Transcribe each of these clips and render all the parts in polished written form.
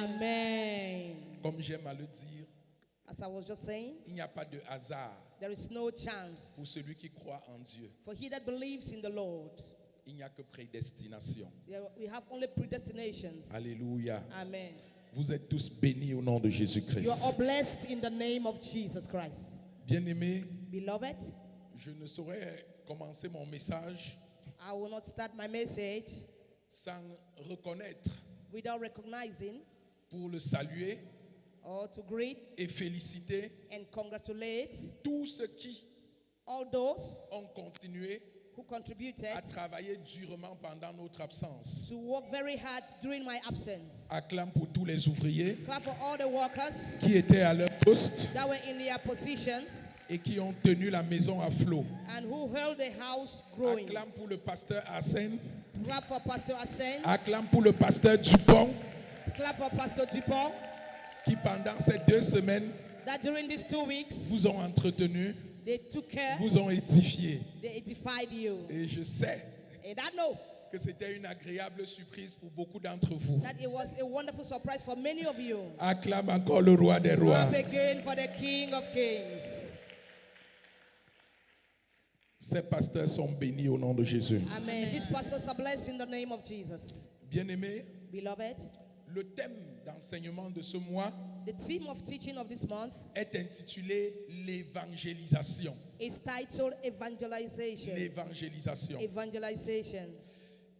Amen. Comme j'aime à le dire, As I was just saying, il n'y a pas de hasard there is no pour chance celui qui croit en Dieu. for he that believes in the Lord. Il n'y a que prédestination. We have only predestinations. Alléluia. Amen. Vous êtes tous bénis au nom de Jésus-Christ. You are all blessed in the name of Jesus Christ. Bien-aimés, Beloved, je ne saurais commencer mon message I will not start my message sans reconnaître, without recognizing pour le saluer or to greet et féliciter and congratulate tous ceux qui all those ont continué who contributed à travailler durement pendant notre absence. to work very hard during my absence. Acclame pour tous les ouvriers Clap for all the workers qui étaient à leur poste that were in their positions et qui ont tenu la maison à flot. and who held the house growing. Acclame pour le pasteur Arsène. Clap for Pastor Asen. Acclame pour le pasteur Dupont Clap for Pastor Dupont qui pendant ces 2 semaines that during these 2 weeks vous ont entretenu, they took care, vous ont édifié. they edified you. Et je sais And I know que c'était une agréable surprise pour beaucoup d'entre vous. that it was a wonderful surprise for many of you. Acclame encore le roi des rois. Clap again for the King of Kings. Ces pasteurs sont bénis au nom de Jésus. Amen. These pastors are blessed in the name of Jesus. Bien-aimés, Beloved, le thème d'enseignement de ce mois the theme of teaching of this month est intitulé l'évangélisation. is titled Evangelization. L'évangélisation. Evangelization.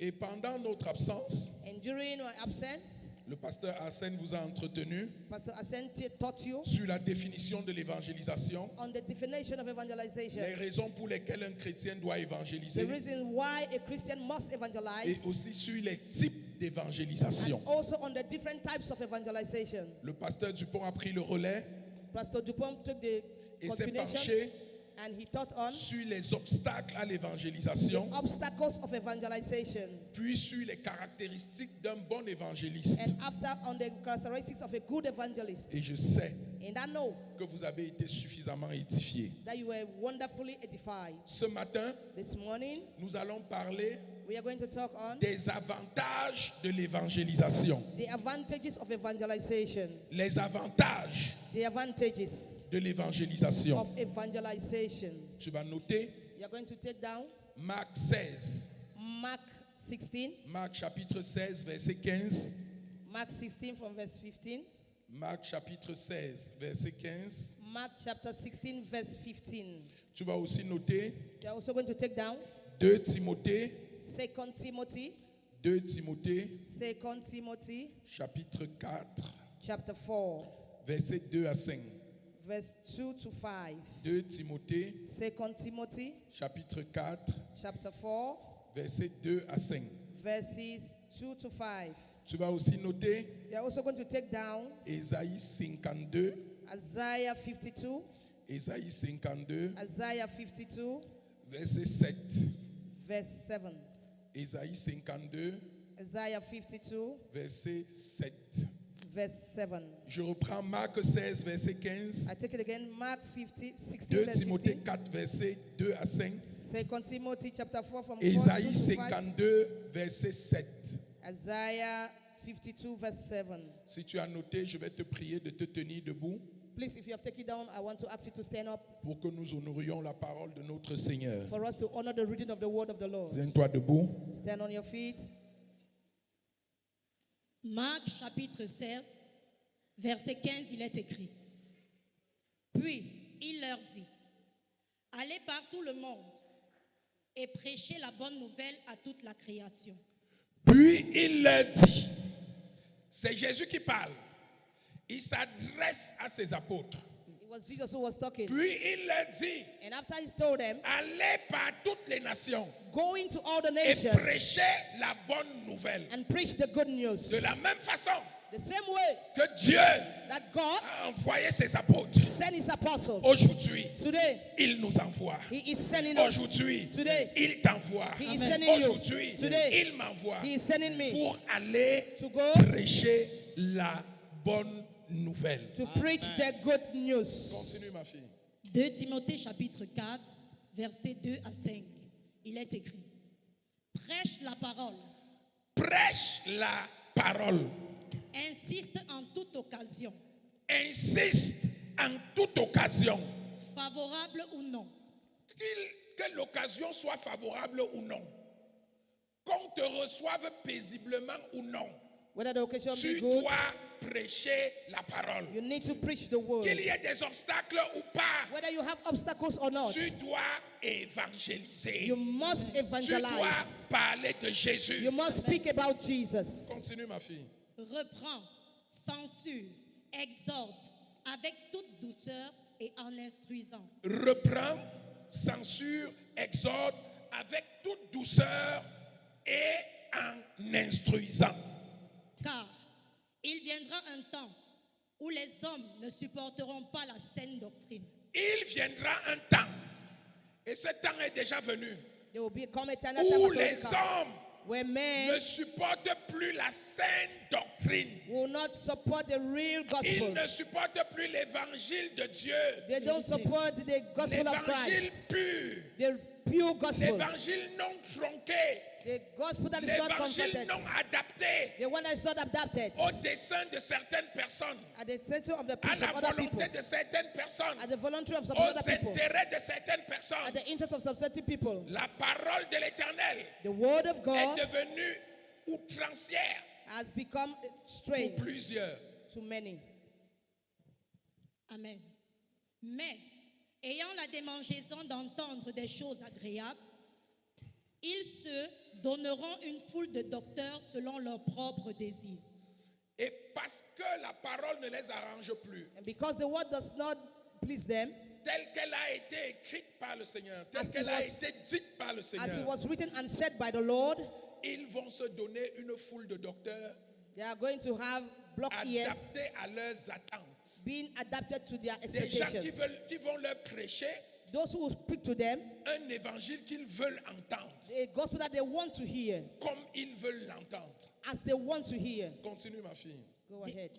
Et pendant notre absence, And during my absence, le pasteur Arsène vous a entretenu Pastor Asante taught you sur la définition de l'évangélisation, on the definition of les evangelization, raisons pour lesquelles un chrétien doit the évangéliser reason why a Christian must et evangelize, aussi sur les types d'évangélisation. and also on the different types of evangelization. Le pasteur Dupont a pris le relais Pastor Dupont took the et s'est continuation penché and he taught on sur les obstacles à the l'évangélisation, obstacles of evangelization, puis sur les caractéristiques d'un bon évangéliste. and after on the characteristics of a good evangelist. Et je sais And I know que vous avez été suffisamment édifiés. that you were wonderfully edified. Ce matin, This morning, nous allons parler we are going to talk on des avantages de l'évangélisation. the advantages of evangelization. Les avantages The advantages de l'évangélisation. of evangelization. Tu vas noter You are going to take down Marc 16. Mark 16. Marc chapitre 16, verset 15. Mark 16 from verse 15. Marc chapitre 16, verset 15. Mark chapter 16 verse 15. Tu vas aussi noter You are also going to take down 2 Timothée, 2 Timothy, 2 Timothée, 2 Timothy chapitre 4, chapter 4 verset 2 à 5. verse 2 to 5. 2 Timothée, 2 Timothy chapitre 4, chapter 4 verset 2 à 5. verses 2 to 5. Tu vas aussi noter You are also going to take down Ésaïe 52, Isaiah 52, Ésaïe 52, Isaiah 52 verset 7. verse 7. Ésaïe 52, Isaiah 52 verset 7. verse 7. Je reprends Marc 16, verset 15. I take it again. Mark 50, 16 2 verse Timothée 15. 4, verset 2 à 5. 2 Timothy chapter 4 from Ésaïe 2 to 5. 52, verset 7. Isaiah 52 verse 7. Si tu as noté, je vais te prier de te tenir debout Please, if you have taken it down, I want to ask you to stand up pour que nous honorions la parole de notre Seigneur. for us to honor the reading of the word of the Lord. Tiens-toi debout. Stand on your feet. Marc chapitre 16, verset 15, il est écrit. Puis il leur dit, allez par tout le monde et prêchez la bonne nouvelle à toute la création. Puis il leur dit, c'est Jésus qui parle. Il s'adresse à ses apôtres. It was Jesus who was talking. Puis il leur dit, And after he told them, allez par toutes les nations go into all the et nations prêchez la bonne nouvelle. and preach the good news. De la même façon The same way que Dieu that God a envoyé ses apôtres, sent his apostles. aujourd'hui, Today, il nous envoie. he is sending us. Aujourd'hui, Today, il t'envoie. he is sending you. Aujourd'hui, Today, il m'envoie he is sending me pour aller to go prêcher la bonne nouvelle. to preach the good news. Continue, ma fille. 2 Timothée chapitre 4, verset 2 à 5. Il est écrit. Prêche la parole. Prêche la parole. Insiste Insiste en toute occasion, insiste en toute occasion, favorable ou non, que l'occasion soit favorable ou non, qu'on te reçoive paisiblement ou non, Whether the occasion be tu good, dois prêcher la parole. you need to preach the word. Qu'il y ait des obstacles ou pas, Whether you have obstacles or not, tu dois évangéliser. you must Tu dois evangelize. parler de Jésus. You must speak about Jesus. Continue, ma fille. reprend, censure, exhorte avec toute douceur et en instruisant. Reprends, censure, exhorte avec toute douceur et en instruisant. Car il viendra un temps où les hommes ne supporteront pas la saine doctrine, Il viendra un temps, et ce temps est déjà venu, There will be come a time où that les hommes where ne men supportent plus la saine doctrine. will not support the real Ils gospel. ne supportent plus l'évangile de Dieu, They don't support the gospel of l'évangile Christ, pur, the pure gospel, l'évangile non tronqué, the gospel that is not l'évangile converted, non adapté the one that is not adapted au dessein de certaines personnes, at the center of the à people, la of other people, volonté de certaines personnes, at the voluntary of some aux other people, intérêts de certaines at personnes. the interest of some certain people. La parole de l'Éternel The word of est God devenue outrancière has become pour strange plusieurs. to many. Amen. Mais, ayant la démangeaison d'entendre des choses agréables, ils se donneront une foule de docteurs selon leurs propres désirs. Et parce que la parole ne les arrange plus, And because the word does not please them, telle qu'elle a été écrite par le Seigneur, telle As it qu'elle a was- été dite par le as it Seigneur, was written and said by the Lord, ils vont se donner une foule de docteurs they are going to have block ears adaptés à leurs attentes. being adapted to their Des gens expectations. qui vont leur prêcher Those who will speak to them, un évangile qu'ils veulent entendre, a gospel that they want to hear, comme ils veulent l'entendre. as they want to hear. Continue, ma fille. Go ahead.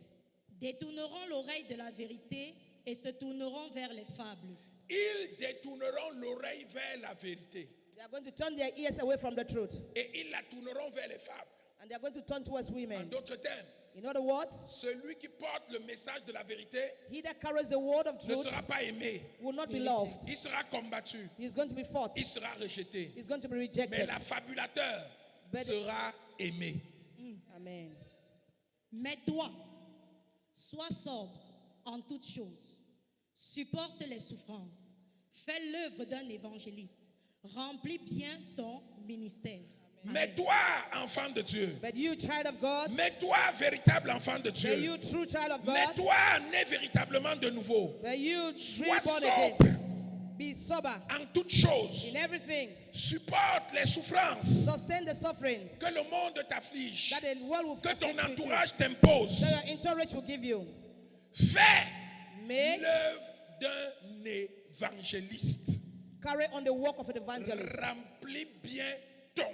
Détourneront l'oreille de la vérité et se tourneront vers les fables. Ils détourneront l'oreille vers la vérité They are going to turn their ears away from the truth, et ils la tourneront vers les fables. and they are going to turn towards En women. d'autres termes, In other words, celui qui porte le message de la vérité he that carries the word of ne truth sera pas aimé. will not be loved. Il sera combattu. He is going to be fought. Il sera rejeté. He's going to be Mais rejected. l'affabulateur But- sera aimé. Amen. Mais toi, sois sobre en toutes choses, supporte les souffrances, fais l'œuvre d'un évangéliste, remplis bien ton ministère. Mais toi, enfant de Dieu, But you, child of God, mais toi, véritable enfant de but Dieu, you, true child of mais God, toi, né véritablement de nouveau, but you, sois reborn sobre again, be sober en toutes choses. in everything, Supporte les souffrances sustain the sufferings que le monde t'afflige, that the world will que ton afflict with you, entourage t'impose. that your entourage will give you. Fais Make, l'œuvre d'un évangéliste. carry on the work of an evangelist. Remplis bien ton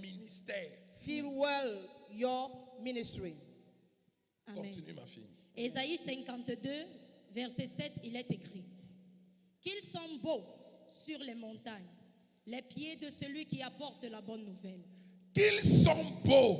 ministère. Feel well your ministry. Amen. Continue, ma fille. Ésaïe 52, verset 7, il est écrit: Qu'ils sont beaux sur les montagnes, les pieds de celui qui apporte la bonne nouvelle. Qu'ils sont beaux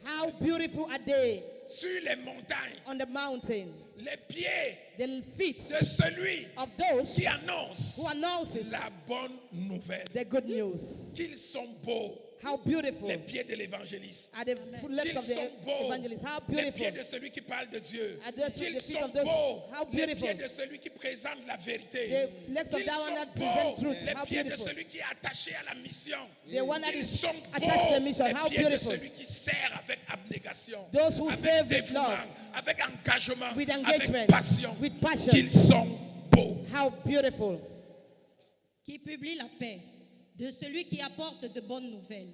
How beautiful are they sur les montagnes, on the mountains, les pieds the feet de celui of those qui annonce who announces la bonne nouvelle. the good news. Qu'ils sont beaux, How beautiful les pieds de l'évangéliste. are the footsteps Qu'ils of the sont beaux, evangelist. How les beautiful pieds de celui qui parle de Dieu. are the Qu'ils feet sont of those. beaux, How les beautiful pieds de celui qui présente la vérité. the legs of Qu'ils that one sont that beaux, present truth. les How pieds de beautiful. celui qui est attaché à la mission. The one that Qu'ils is sont attached to the beaux, mission. les How pieds de beautiful. celui qui sert avec abnégation, Those who avec serve with dévouement, love, avec engagement, with avec engagement, passion. with passion. Qu'ils sont beaux. How beautiful. Qui publie la paix de celui qui apporte de bonnes nouvelles,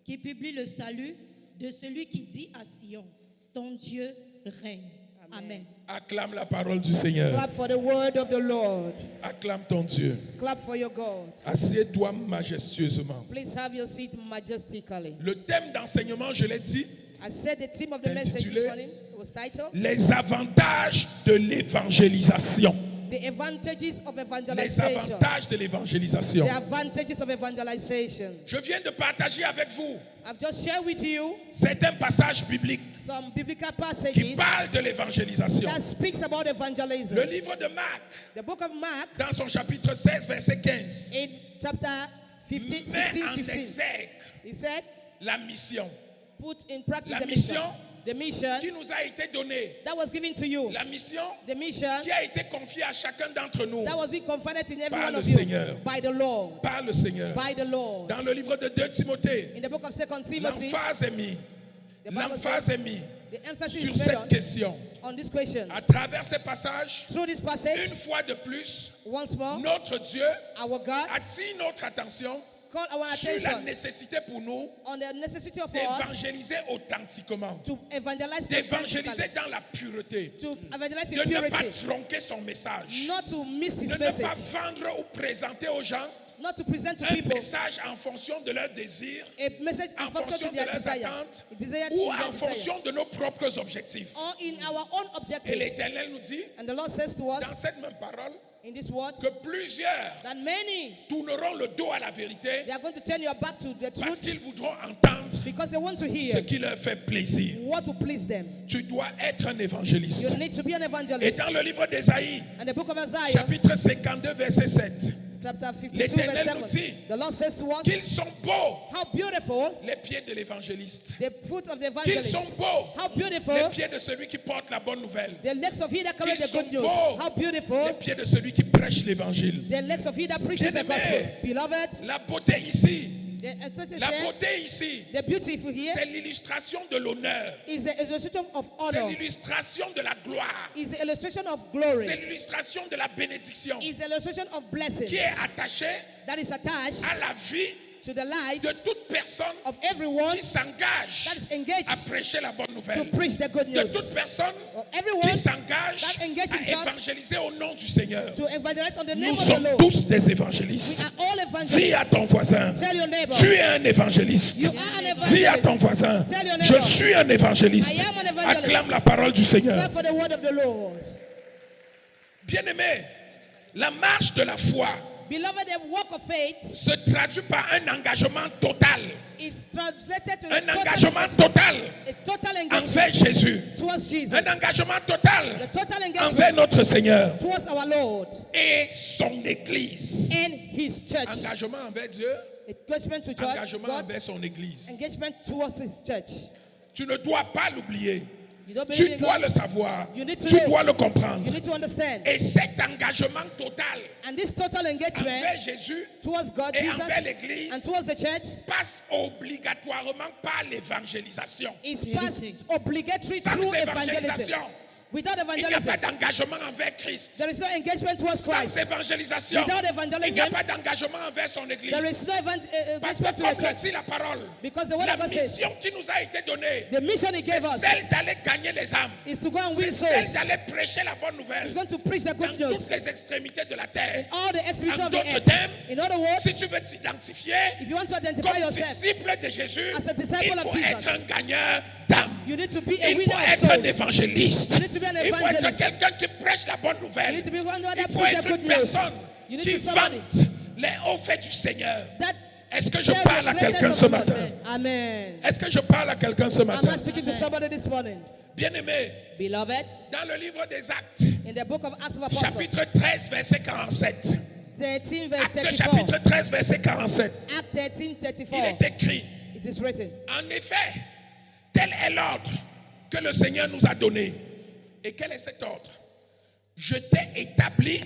qui publie le salut de celui qui dit à Sion: Ton Dieu règne. Amen. Acclame la parole du Seigneur. Clap for the word of the Lord. Acclame ton Dieu. Clap for your God. Assieds-toi majestueusement. Please have your seat majestically. Le thème d'enseignement, je l'ai dit, I said the theme of the message this Intitulé morning was titled les avantages de l'évangélisation. The Advantages of Les Evangelization. avantages de l'évangélisation. The advantages of evangelization. Je viens de partager avec vous I've just shared with you certains passages bibliques some biblical qui passages parlent de l'évangélisation. that speaks about evangelism. Le livre de Marc, The book of Mark, dans son chapitre 16, verset 15, in chapter 15, met 16, en 15, exergue he said, la mission. put in practice La the mission. mission The mission qui nous a été donnée. that was given to you. La mission The mission qui a été confiée à chacun d'entre nous that was being confided in every Par one le of you Seigneur. by the Lord. par le Seigneur. By the Lord. Dans le livre de 2 Timothée, In the book of 2 Timothy, l'emphase est mise. the Bible L'emphase says est mise the emphasis sur is made cette question. on this question. À travers ces passages, Through this passage, une fois de plus, once more, notre Dieu our God attire notre attention called our sur la attention nécessité pour nous on the necessity of us d'évangéliser authentiquement, to evangelize d'évangéliser authentically, dans la pureté, to evangelize de in ne pas purity, tronquer son message, not to miss de his ne pas message, vendre ou présenter aux gens not to present to un people message en fonction de leur désir, a message en in function fonction to de their leurs desire, attentes desire ou to en their desire, fonction de nos propres objectifs. or in our own Et objective. l'Éternel nous dit, And the Lord says to dans us cette même parole, in this word que plusieurs that many tourneront le dos à la vérité they are going to turn your back to the parce truth qu'ils voudront entendre because they want to ce hear qui leur fait plaisir. what will please them. Tu dois être un évangéliste. You need to be an Et evangelist. dans le livre d'Ésaïe, And the book of Isaiah, chapitre 52, verset 7, chapter 52, l'Éternel verse nous 7, dit the Lord says to us, qu'ils sont beaux how beautiful les pieds de l'évangéliste. the foot of the Qu'ils evangelist, sont beaux how les beautiful pieds de celui qui porte la bonne nouvelle. the legs of he that carries Qu'ils the good sont news, beaux how les beautiful pieds de celui qui prêche l'évangile. the legs of he that preaches the Bien-aimé. gospel. Beloved, La beauté ici, and so it la says, beauté ici, the beautiful here c'est l'illustration de l'honneur. is the illustration of C'est honor, l'illustration de la gloire. is the illustration of C'est glory, l'illustration de la bénédiction is the illustration of blessings qui est attachée that is attached à la vie to the life de toute personne of everyone qui s'engage that is engaged à prêcher la bonne to nouvelle. preach the good De news, toute personne or qui everyone s'engage that engage à himself évangéliser au nom du Seigneur. to evangelize on the name Nous of the sommes Lord. tous des We évangélistes. are all Dis à evangelists. ton voisin, Tell your neighbor, tu es un évangéliste. you are an Dis à ton evangelist. voisin, Tell your je neighbor, suis un évangéliste. I am an evangelist. Acclame la parole du Seigneur. Clap for the word of the Lord. Bien-aimé, la marche de la foi Beloved, the walk of faith se traduit par un engagement total. is translated to Un engagement total a total envers engagement Jésus. towards Jesus. Un engagement The total total envers engagement notre Seigneur towards our Lord et son Église. and His church. Engagement envers Dieu, Engagement to church, engagement God, envers son Église. engagement towards His church. Tu ne dois pas l'oublier. You don't Tu believe in dois God? le savoir. You need to Tu know. dois le You comprendre. need to understand. Et cet engagement total And this total engagement envers Jésus towards God, et Jesus, envers l'Église and towards the church passe obligatoirement par l'évangélisation. is passed obligatory Sans through evangelism. évangélisation, Without il n'y a pas evangelism, d'engagement envers Christ. there is no engagement towards Sans Christ. évangélisation, Without il n'y a evangelism, pas d'engagement envers son Église. there is no Parce que engagement to comme the le church. dit la parole, Because the word la of God says, mission qui nous a été donnée, the mission He c'est gave us celle d'aller gagner les âmes. is to go and C'est win celle souls. d'aller prêcher la bonne nouvelle He's going to preach the dans good toutes news les extrémités de la in terre. all the extremities En of the d'autres earth. termes, In other words, si tu veux t'identifier if you want to identify comme yourself, disciple de Jésus, as a disciple il of faut Jesus, être un gagneur d'âmes. you need to be a Il winner faut of être un souls. évangéliste. You need to be an Il faut être evangelist. quelqu'un qui prêche la bonne You nouvelle. need to be one Il that faut preach the être good une news. personne You need qui to be somebody vante les hauts faits du Seigneur. that Est-ce que je share parle à the quelqu'un greatness ce of the Lord. matin? Amen. Est-ce que je parle à quelqu'un ce Am matin? I speaking to somebody this morning? Bien-aimé, Beloved, dans le livre des Actes, in the book of Acts of Apostles, chapitre 13, verset 47. 13 verse Actes 34. chapitre 13, verset 47. Act 13, Il 34. est écrit, It is written. en effet, tel est l'ordre que le Seigneur nous a donné. Et quel est cet ordre? Je t'ai établi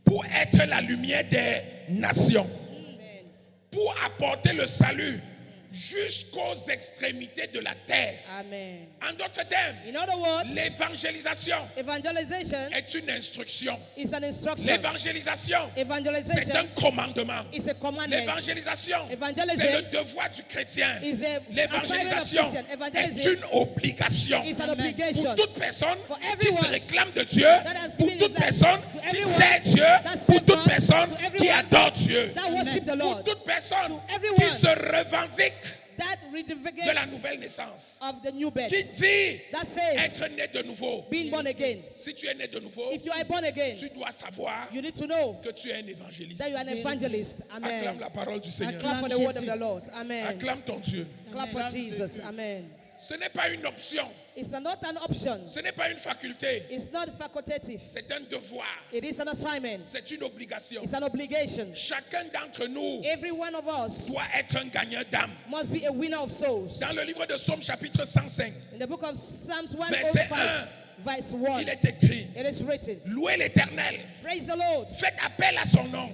pour être la lumière des nations, Amen. pour apporter le salut jusqu'aux extrémités de la terre. Amen. En d'autres termes, In other words, l'évangélisation evangelization est une instruction. is an instruction. L'évangélisation, c'est un Evangelization commandement. is a commandment. L'évangélisation, Evangelism c'est le devoir du chrétien. is a L'évangélisation assignment of Christian. est Evangelism une obligation is an Amen. obligation. pour toute personne For qui everyone se réclame de Dieu, that has pour given toute his life. personne To qui everyone sait Dieu, that pour serve toute God. personne To qui everyone adore Dieu, that worship the pour Lord. toute personne To qui everyone se revendique that de la revendicates nouvelle naissance, of the new birth. qui dit That says être né de nouveau. being born again. Si tu es né de nouveau, If you are born again, tu dois savoir you need to know que tu es un évangéliste. that you are an evangelist. Acclame Amen. la parole du Seigneur. Clap for the word of the Lord. Amen. Acclame ton Dieu. Clap for Jesus. Amen. Ce n'est pas une option. It's not an option. Ce n'est pas une faculté. It's not facultative. C'est un devoir. It is an assignment. C'est une obligation. It's an obligation. Chacun d'entre nous Every one of us doit être un gagnant d'âme. must be a winner of souls. Dans le livre de Psaume chapitre 105, In the book of Psalms Verset 105, verse 1, il est écrit, it is written, louez l'Éternel, praise the Lord, faites appel à son nom,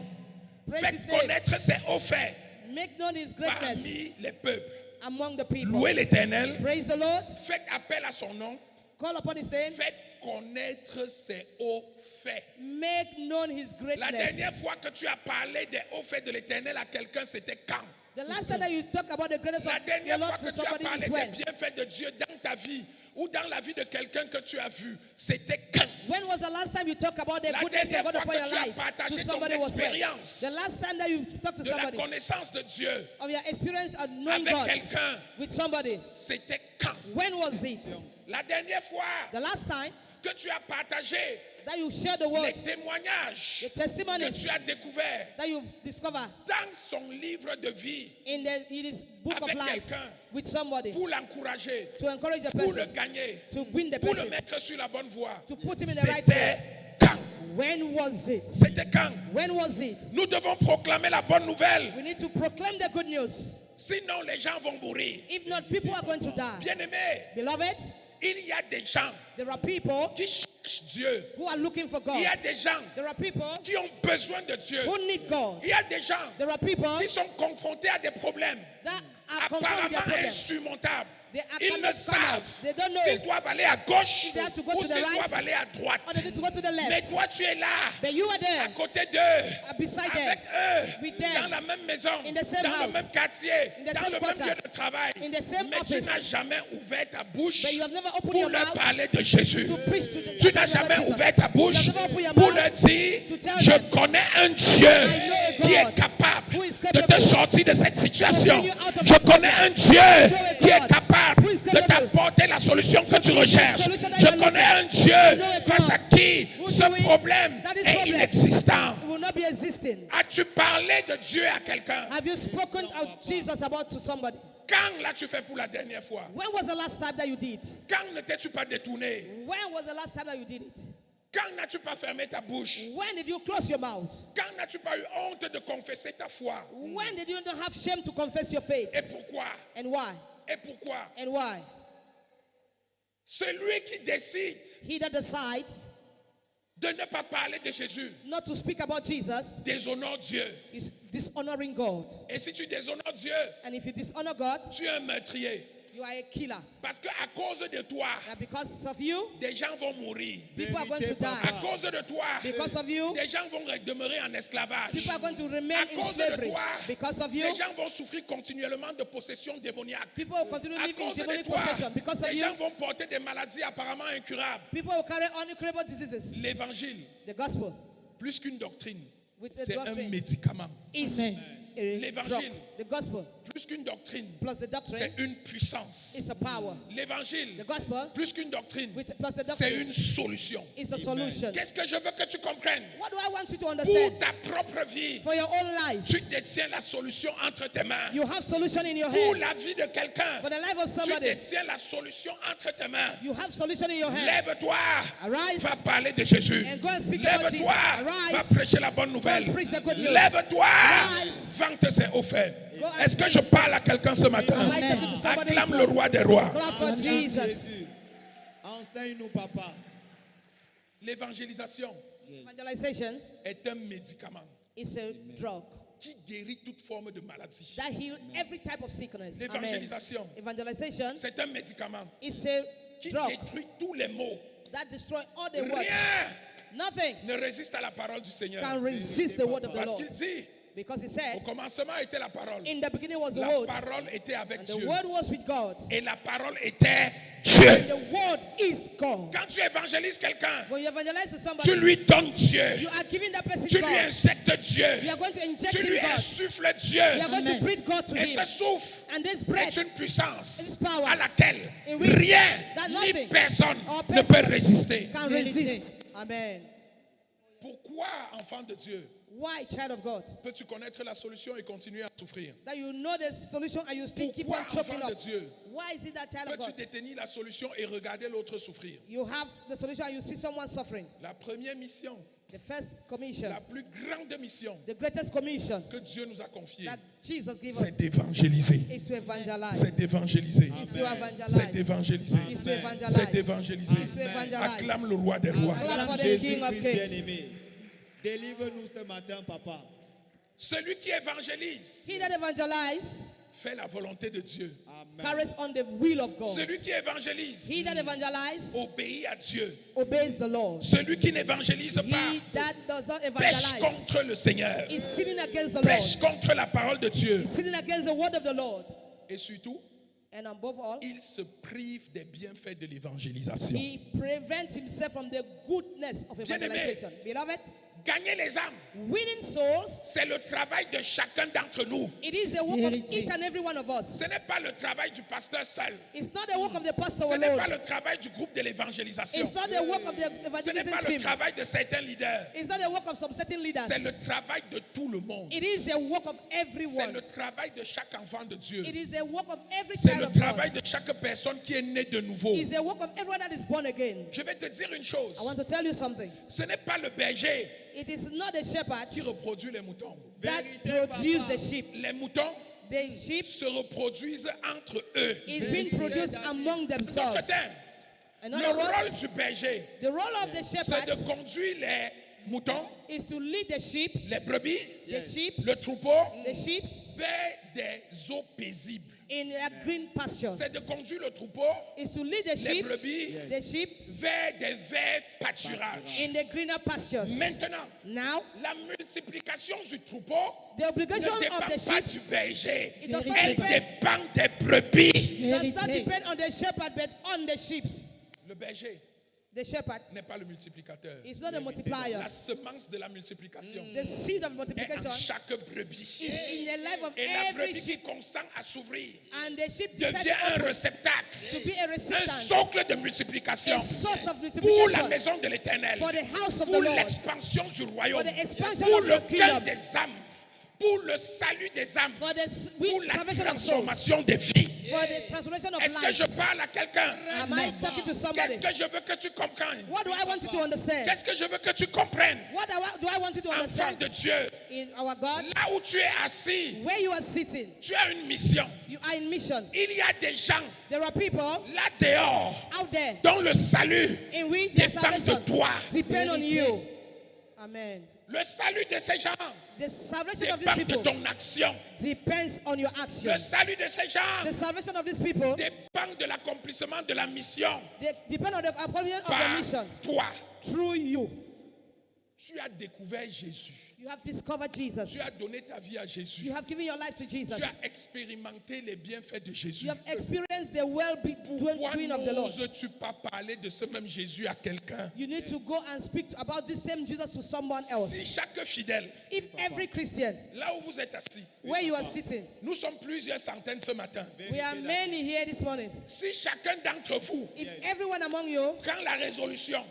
praise his faites name, connaître ses hauts faits make known his greatness parmi les peuples. among the people. Louez l'Éternel, Praise the Lord, faites appel à son nom, call upon his name, faites connaître ses hauts faits. make known his La greatness. dernière fois que tu as parlé des hauts faits de l'Éternel à quelqu'un, c'était quand? The last time that you talk about the greatness La of the dernière Lord fois to que tu as somebody parlé is des when? bienfaits de Dieu dans ta vie ou dans la vie de quelqu'un que tu as vu, c'était quand? When was the last time you talked about the La goodness dernière of God fois upon que your tu as life partagé to ton somebody was when? expérience The last time that you talked to de la somebody connaissance de Dieu of your experience of knowing avec God quelqu'un, with somebody, c'était quand? when was it? La dernière fois The last time que tu as partagé that you shared the les word, témoignages the que testimonies tu as découverts that you've discovered dans son livre de vie in his book of avec life quelqu'un with somebody pour l'encourager, to encourage the pour le person, gagner, to win the pour le person. mettre sur la bonne voie. To put him in the right C'était quand? When was it? C'était quand? When was it? Nous devons proclamer la bonne nouvelle. We need to proclaim the good news. Sinon, les gens vont mourir. If not, people are going to die. Bien-aimés, Beloved, il y a des gens there are people qui cherchent Dieu. who are looking for Il y a God. des gens There are people qui ont besoin de Dieu. who need God. Il y a des gens There are people qui sont confrontés à des problèmes that are confronted with their apparemment problems. insurmontables. They are Ils ne cannot come out. savent They don't know s'ils doivent aller à gauche if they have to go ou to the s'ils right doivent aller à droite. or they need to go to the Mais left. toi, tu es là, But you are à there côté d'eux, beside them, avec eux, with them, dans la même maison, in the same dans le house, même quartier, in the dans same le même quarter, lieu de travail. in the same Mais tu office. n'as jamais ouvert ta bouche But you have never opened pour your leur mouth parler de Jésus. to preach to the Tu n'as about jamais Jesus. ouvert ta bouche You have never opened your pour mouth leur dire, to tell je them, connais un Dieu I know a God qui est capable who is de capable te sortir de cette situation. bring you out of Je the connais problem. un Dieu I know a qui est God capable who is de capable t'apporter la solution que tu recherches. solution that Je you are connais un looking. Dieu I know a God face à qui who ce do it, problème that is est problem. inexistant. It will not be existing. As-tu parlé de Dieu à quelqu'un? Have you spoken of Jesus about to somebody? Quand l'as-tu fait pour la dernière fois? When was the last time that you did? Quand ne t'es-tu pas détourné? When was the last time that you did it? Quand n'as-tu pas fermé ta bouche? When did you close your mouth? Quand n'as-tu pas eu honte de confesser ta foi? When did you not have shame to confess your faith? Et pourquoi? And why? Et pourquoi? And why? Celui qui décide He that decides de ne pas parler de Jésus not to speak about Jesus déshonore Dieu. is dishonoring God. Et si tu déshonores Dieu, And if you dishonor God, tu es un meurtrier. you are a killer. Parce qu'à cause de toi, That because of you, des gens vont mourir. people are going to À die. cause de toi, Because of you, des gens vont demeurer en esclavage. people are going to remain À in cause de slavery. toi, Because of you, les gens vont souffrir continuellement de possession démoniaque. people will continue À living in cause de demonic toi, possession. Because of les you, gens vont porter des maladies apparemment incurables. people will carry uncurable diseases. L'évangile, The gospel plus qu'une doctrine, with the c'est un doctrine médicament. is a L'évangile. drug. The gospel Plus qu'une doctrine, plus the doctrine c'est une puissance. is a power. L'évangile, The gospel plus qu'une doctrine, with plus the c'est doctrine une solution. is a solution. Qu'est-ce que je veux que tu comprennes? What do I want you to Pour understand? ta propre vie, For your own life, tu détiens la solution entre tes mains. you have solution in your Pour hand. la vie de quelqu'un, For the life of tu somebody, détiens la solution entre tes mains. you have solution in your hand. Lève-toi, Arise va parler de Jésus. and go and speak about Jesus. Lève-toi, va Arise, prêcher la bonne nouvelle. Go and preach the good news. Lève-toi, Arise. vente ses hauts faits. Go and Est-ce que je parle à quelqu'un ce matin? Am I talking to somebody Acclame this le morning? roi des rois. Clap for Jesus. Enseigne-nous, papa. L'évangélisation Evangelization est un médicament is a drug qui guérit toute forme de maladie. that heals every type of sickness. Amen. L'évangélisation, Evangelization c'est un médicament is a qui drug détruit tous les maux. that destroys all the words. Rien Nothing ne résiste à la parole du Seigneur. can resist the word of the Parce Lord. qu'il dit, Because he au said, commencement était la parole. in the beginning was the La word, parole était avec and the Dieu. word was with God, Et la parole était and Dieu. the word is God. Quand tu évangélises quelqu'un, When you evangelize to tu somebody, lui donnes Dieu. you are giving that person Tu lui God. injectes Dieu. You are going to inject Tu lui him God. insuffles You Dieu. are going to breathe God to Et him. ce souffle And this est breath une puissance This power à laquelle in which rien that ni nothing personne or ne person peut résister. can resist. Amen. Pourquoi, enfant de Dieu, Why, child of God? Peux-tu connaître la solution et continuer à souffrir? That you know the solution and you still keep on Pourquoi, choking enfant de up. Dieu, Why is it that, child of peux-tu God? détenir la solution et regarder l'autre souffrir? You have the solution and you see someone suffering. La première mission, The first commission, la plus grande mission the greatest commission que Dieu nous a confiée, that Jesus gave c'est us d'évangéliser. is to evangelize. C'est d'évangéliser. Is to C'est evangelize. d'évangéliser. Is to C'est evangelize. d'évangéliser. Is to evangelize. Acclame le roi des rois. Clap for the Jésus King of Christ Kings. bien-aimé. Délivre-nous ce matin, papa. Celui qui évangélise He that evangelizes fait la volonté de Dieu. Amen. carries on the will of God. Celui qui évangélise He that evangelizes obéit à Dieu. obeys the Lord. Celui qui n'évangélise pas He that does not pêche evangelize contre le Seigneur. is sinning against the Pêche Lord. contre la parole de Dieu. Is sinning against the word of the Lord. Et surtout, And above all, il se prive des bienfaits de l'évangélisation. he prevents himself from the goodness of Bien-aimé. evangelization. Beloved, Gagner les âmes, winning souls, c'est le travail de chacun d'entre nous. it is the work of each and every one of us. Ce n'est pas le travail du pasteur seul. It's not the work of the pastor Ce n'est pas alone. le travail du groupe de l'évangélisation. It's not the work of the Ce n'est evangelism pas le team. travail de certains leaders. It's not the work of some certain leaders. C'est le travail de tout le monde. It is the work of C'est everyone. le travail de chaque enfant de Dieu. It is the work of every C'est child le of travail God. de chaque personne qui est née de nouveau. It is the work of everyone that is born again. Je vais te dire une chose. I want to tell you something. Ce n'est pas le berger It is not the shepherd qui reproduit les moutons. that Vérité, produces papa. the sheep. Les moutons The sheep se reproduisent entre eux. is being produced among D'autres themselves. termes, In le other rôle words, du berger, the role of the c'est de shepherd conduire les moutons, is to lead the sheep, les brebis, the sheep, le troupeau the sheep vers des eaux paisibles. in their green pastures. C'est de conduire le troupeau, Is to lead the les sheep, brebis, the sheep vers des verts pâturages. in the greener pastures. Maintenant, Now, la multiplication du troupeau the obligation ne of dépend the pas sheep du berger. It does not Elle depend- dépend des brebis. does not depend on the shepherd but on the sheep. Le berger The shepherd n'est pas le multiplicateur. is not a multiplier. La semence de la multiplication The seed of est multiplication en chaque brebis. is in the life of Et la every brebis qui sheep, consent à s'ouvrir and the sheep decide devient un to réceptacle, be a un recipient, socle de multiplication a source of pour la multiplication maison de l'Éternel, for the house of the pour Lord, l'expansion du royaume, for the expansion pour of le the gain kingdom, des âmes, pour le salut des âmes, for the pour la salvation of souls, transformation des vies. for the transformation of Est-ce que je lives. parle à quelqu'un? Am I talking to Qu'est-ce somebody? que je veux que tu comprennes? What do I want you to understand? Qu'est-ce que je veux que tu comprennes? What do I want you to Enfant understand? de Dieu, In our God, là où tu es assis, where you are sitting, tu as une mission. you are in mission. Il y a des gens There are people là dehors out there dont le salut in which their dépend de salvation toi. depend on you. Amen. Le salut de ces gens The salvation of these dépend de people ton action. depends on your Le action. salut de ces gens The salvation of these people dépend de l'accomplissement de la mission they depend on the appointment of the par mission toi. through you. Tu as découvert Jésus. You have discovered Jesus. Tu as donné ta vie à Jésus. You have given your life to Jesus. Tu as expérimenté les bienfaits de Jésus. You have experienced the Pourquoi well-being of the Lord. n'oses-tu pas parler de ce même Jésus à quelqu'un? You need to go and speak about this same Jesus to someone Si else. chaque fidèle, If every Christian, là où vous êtes assis, where you are sitting, nous sommes plusieurs centaines ce matin. we are many here this morning. Si chacun d'entre vous If everyone among you prend la résolution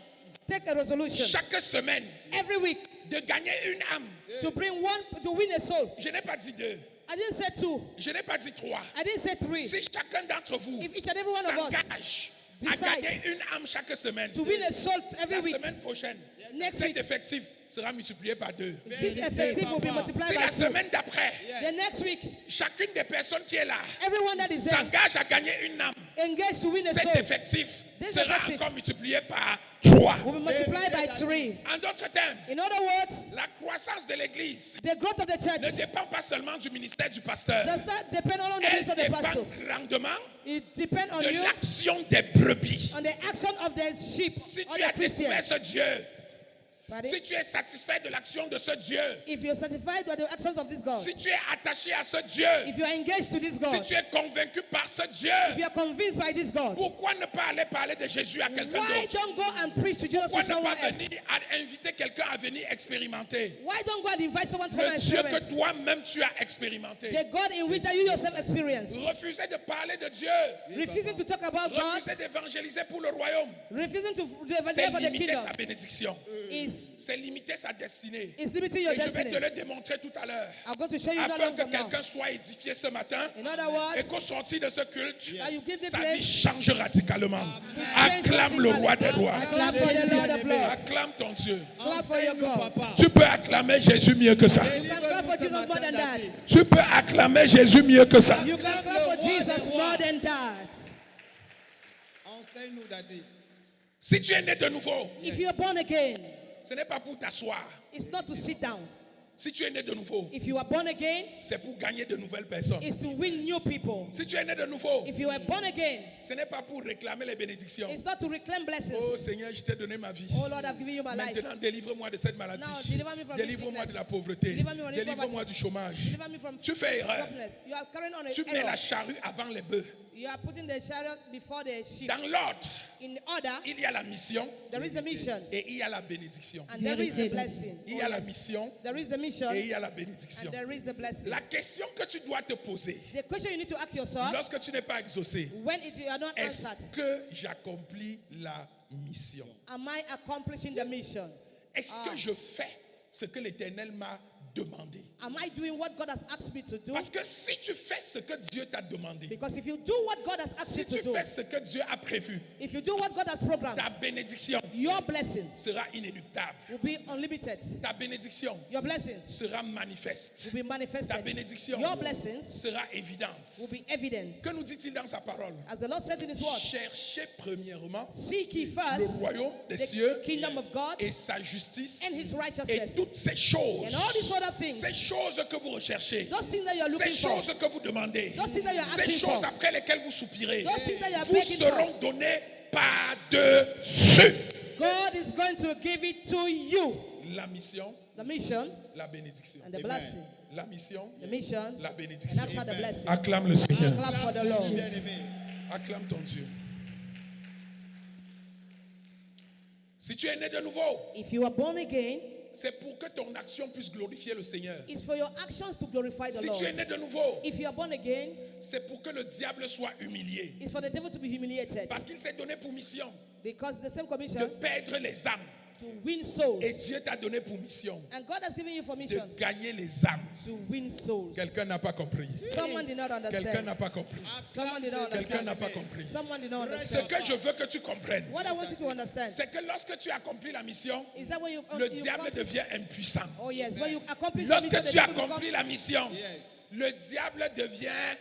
take a resolution chaque semaine every week de gagner une âme, to bring one, to win a soul. je n'ai pas dit deux, I didn't say two. je n'ai pas dit trois. I didn't say three. Si chacun d'entre vous If each and every one of us s'engage à decide gagner une âme chaque semaine, to win a soul every la week, semaine prochaine, next cet week, effectif sera multiplié par deux. this effective will be multiplied Si by la two. semaine d'après, The next week, chacune des personnes qui est là everyone that is there s'engage à gagner une âme, engaged to win a cet soul effectif This sera effective encore multiplié par trois. will be multiplied by three. En d'autres termes, In other words, la croissance de l'Église the growth of the ne church dépend pas seulement du ministère du pasteur. does not depend only on the Elle ministry of the dépend pastor. grandement It depends on de you, l'action des brebis. on the action of the sheep Si or tu the as découvert Christians. ce Dieu, Pardon? si tu es satisfait de l'action de ce Dieu, If you're satisfied with the actions of this God, si tu es attaché à ce Dieu, if you are engaged to this si God, tu es convaincu par ce Dieu, if you are convinced by this God, pourquoi ne pas aller parler de Jésus à quelqu'un why d'autre? don't go and preach to Jesus Pourquoi to ne someone pas else? venir à inviter quelqu'un à venir expérimenter Why don't go and invite someone to come le and Dieu que experience toi-même tu as expérimenté? the God in which that you yourself experience? Refuser de parler de Dieu, Refusing to talk about God, refuser d'évangéliser pour le royaume, refusing to c'est evangelize for the limiter kingdom sa bénédiction. is c'est limiter sa destinée. It's limiting your Et je vais destiny. te le démontrer tout à l'heure. I'm going to show you that Afin long que from now. quelqu'un soit édifié ce matin. In other words, Et qu'au sortir de ce culte, that you give the sa place. vie change radicalement. change Acclame le roi des radically. rois. Clap for the Lord of Lords. Acclame ton Dieu. Clap for your God. Papa. Tu peux acclamer Jésus mieux que ça. You can clap for Jesus more than that. Tu peux acclamer Jésus mieux que ça. You can clap for Jesus more than that. Enseigne-nous, Daddy. Si tu es né de nouveau, If you are born again, ce n'est pas pour t'asseoir. it's not to sit down. Si tu es né de nouveau, If you are born again, c'est pour gagner de nouvelles personnes. it's to win new people. Si tu es né de nouveau, If you are born again, ce n'est pas pour réclamer les bénédictions. it's not to reclaim Oh blessings. Seigneur, je t'ai donné ma vie. Oh Lord, I've given you my life. Maintenant, délivre-moi de cette maladie. Now, deliver me from this Délivre-moi sickness. de la pauvreté. Deliver me from this Délivre-moi poverty. du chômage. Deliver me from Tu fais erreur. jobless. You are carrying on Tu a mets la error. charrue avant les bœufs. You are putting the chariot before the sheep. Dans l'ordre, In order, il y a la mission there is a mission et il y a la bénédiction. and there is a blessing. Il y Oh, a la yes. mission There is a mission et il y a la bénédiction. and there is a blessing. La question que tu dois te poser The question you need to ask yourself, lorsque tu n'es pas exaucé, when you are not est-ce answered, que j'accomplis la mission? am I accomplishing the mission? Est-ce que je fais ce que l'Éternel m'a demandé? Am I doing what God has asked me to do? Parce que si tu fais ce que Dieu t'a demandé, Because if you do what God has asked si you tu to do, fais ce que Dieu a prévu, if you do what God has programmed, ta bénédiction your blessing sera inéluctable. will be unlimited. Ta bénédiction Your blessings sera manifeste. will be Ta manifested. bénédiction Your blessings sera évidente. will be evident. Que nous dit-il dans sa parole? As the Lord said in His word, Cherchez premièrement seek ye le first royaume des the cieux kingdom of God et sa justice and His et righteousness. toutes ces choses, And all these other things, ces choses que vous recherchez, those things that you are ces looking for, choses que vous demandez, those things that you are ces asking choses for, après lesquelles vous soupirez, those things that you are vous begging seront for, données par-dessus. God is going to give it to you. La mission, The mission la bénédiction. and the blessing. La mission, The mission la and bénédiction. after the blessing. Acclame le Seigneur. Clap for the Lord. Bien-aimé. Acclame ton Dieu. Si tu es né de nouveau, If you are born again, c'est pour que ton action puisse glorifier le Seigneur. it's for your actions to glorify the Si tu es Lord. né de nouveau, If you are born again, c'est pour que le diable soit humilié. it's for the devil to be humiliated. Parce qu'il s'est donné pour mission Because the same de commission perdre les âmes. to win souls. Et Dieu t'a donné pour mission And God has given you for de mission gagner les âmes. to win souls. Quelqu'un n'a pas compris. Someone did not Quelqu'un understand. n'a pas compris. Someone did not Quelqu'un n'a understand. pas compris. Someone did not Ce understand. que je veux que tu comprennes, What I want you to understand c'est que lorsque tu accomplis la mission, is that when you, le you diable accomplish, devient impuissant. oh yes, when you accomplish the mission, Lorsque the tu devil accomplis becomes, la mission, Yes. le diable devient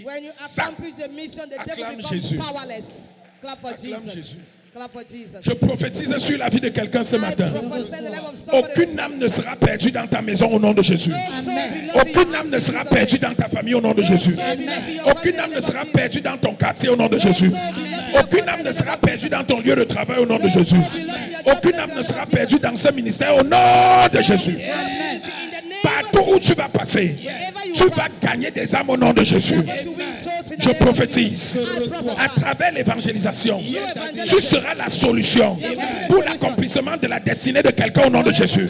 when you impuissant. accomplish the mission, the devil Acclame becomes Jésus. powerless. Clap for Acclame Jesus. Jésus. Clap for Jesus. Je prophétise sur la vie de quelqu'un ce I matin. prophesy in the name of somebody Aucune this âme ne sera perdue dans ta maison au nom de Jésus. No soul be lost in Aucune your âme ne house sera in Jesus' perdue name. dans ta famille au nom de Jésus. soul be lost in your Aucune family âme in ne the name sera of Jesus. perdue dans ton quartier au nom de Jésus. soul be lost in your Aucune âme family ne in the sera name of perdue dans ton lieu de travail au nom de No Jésus. soul be lost in your job Aucune in the âme ne name sera of perdue Jesus. dans ce ministère au nom de Jésus. In the name Partout of où tu vas passer, Wherever you tu pass, vas gagner des âmes au nom de Jésus. you're going to win souls in the Je name of prophétise, Jesus. I prophesy. à travers l'évangélisation, evangelism. tu seras la solution pour l'accomplissement de la destinée de quelqu'un au nom de Jésus.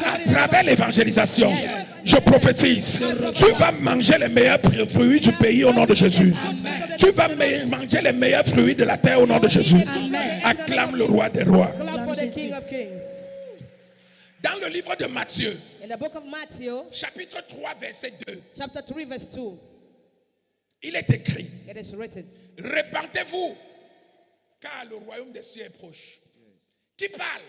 À travers l'évangélisation, je prophétise, tu vas manger les meilleurs fruits du pays au nom de Jésus. Tu vas manger les meilleurs fruits de la terre au nom de Jésus. Acclame le roi des rois. Clap for the King of Kings. Dans le livre de Matthieu, In the book of Matthew, chapitre 3, verset 2, chapter 3, verse 2, il est écrit, it is written, répentez-vous, car le royaume des cieux est proche. Qui parle?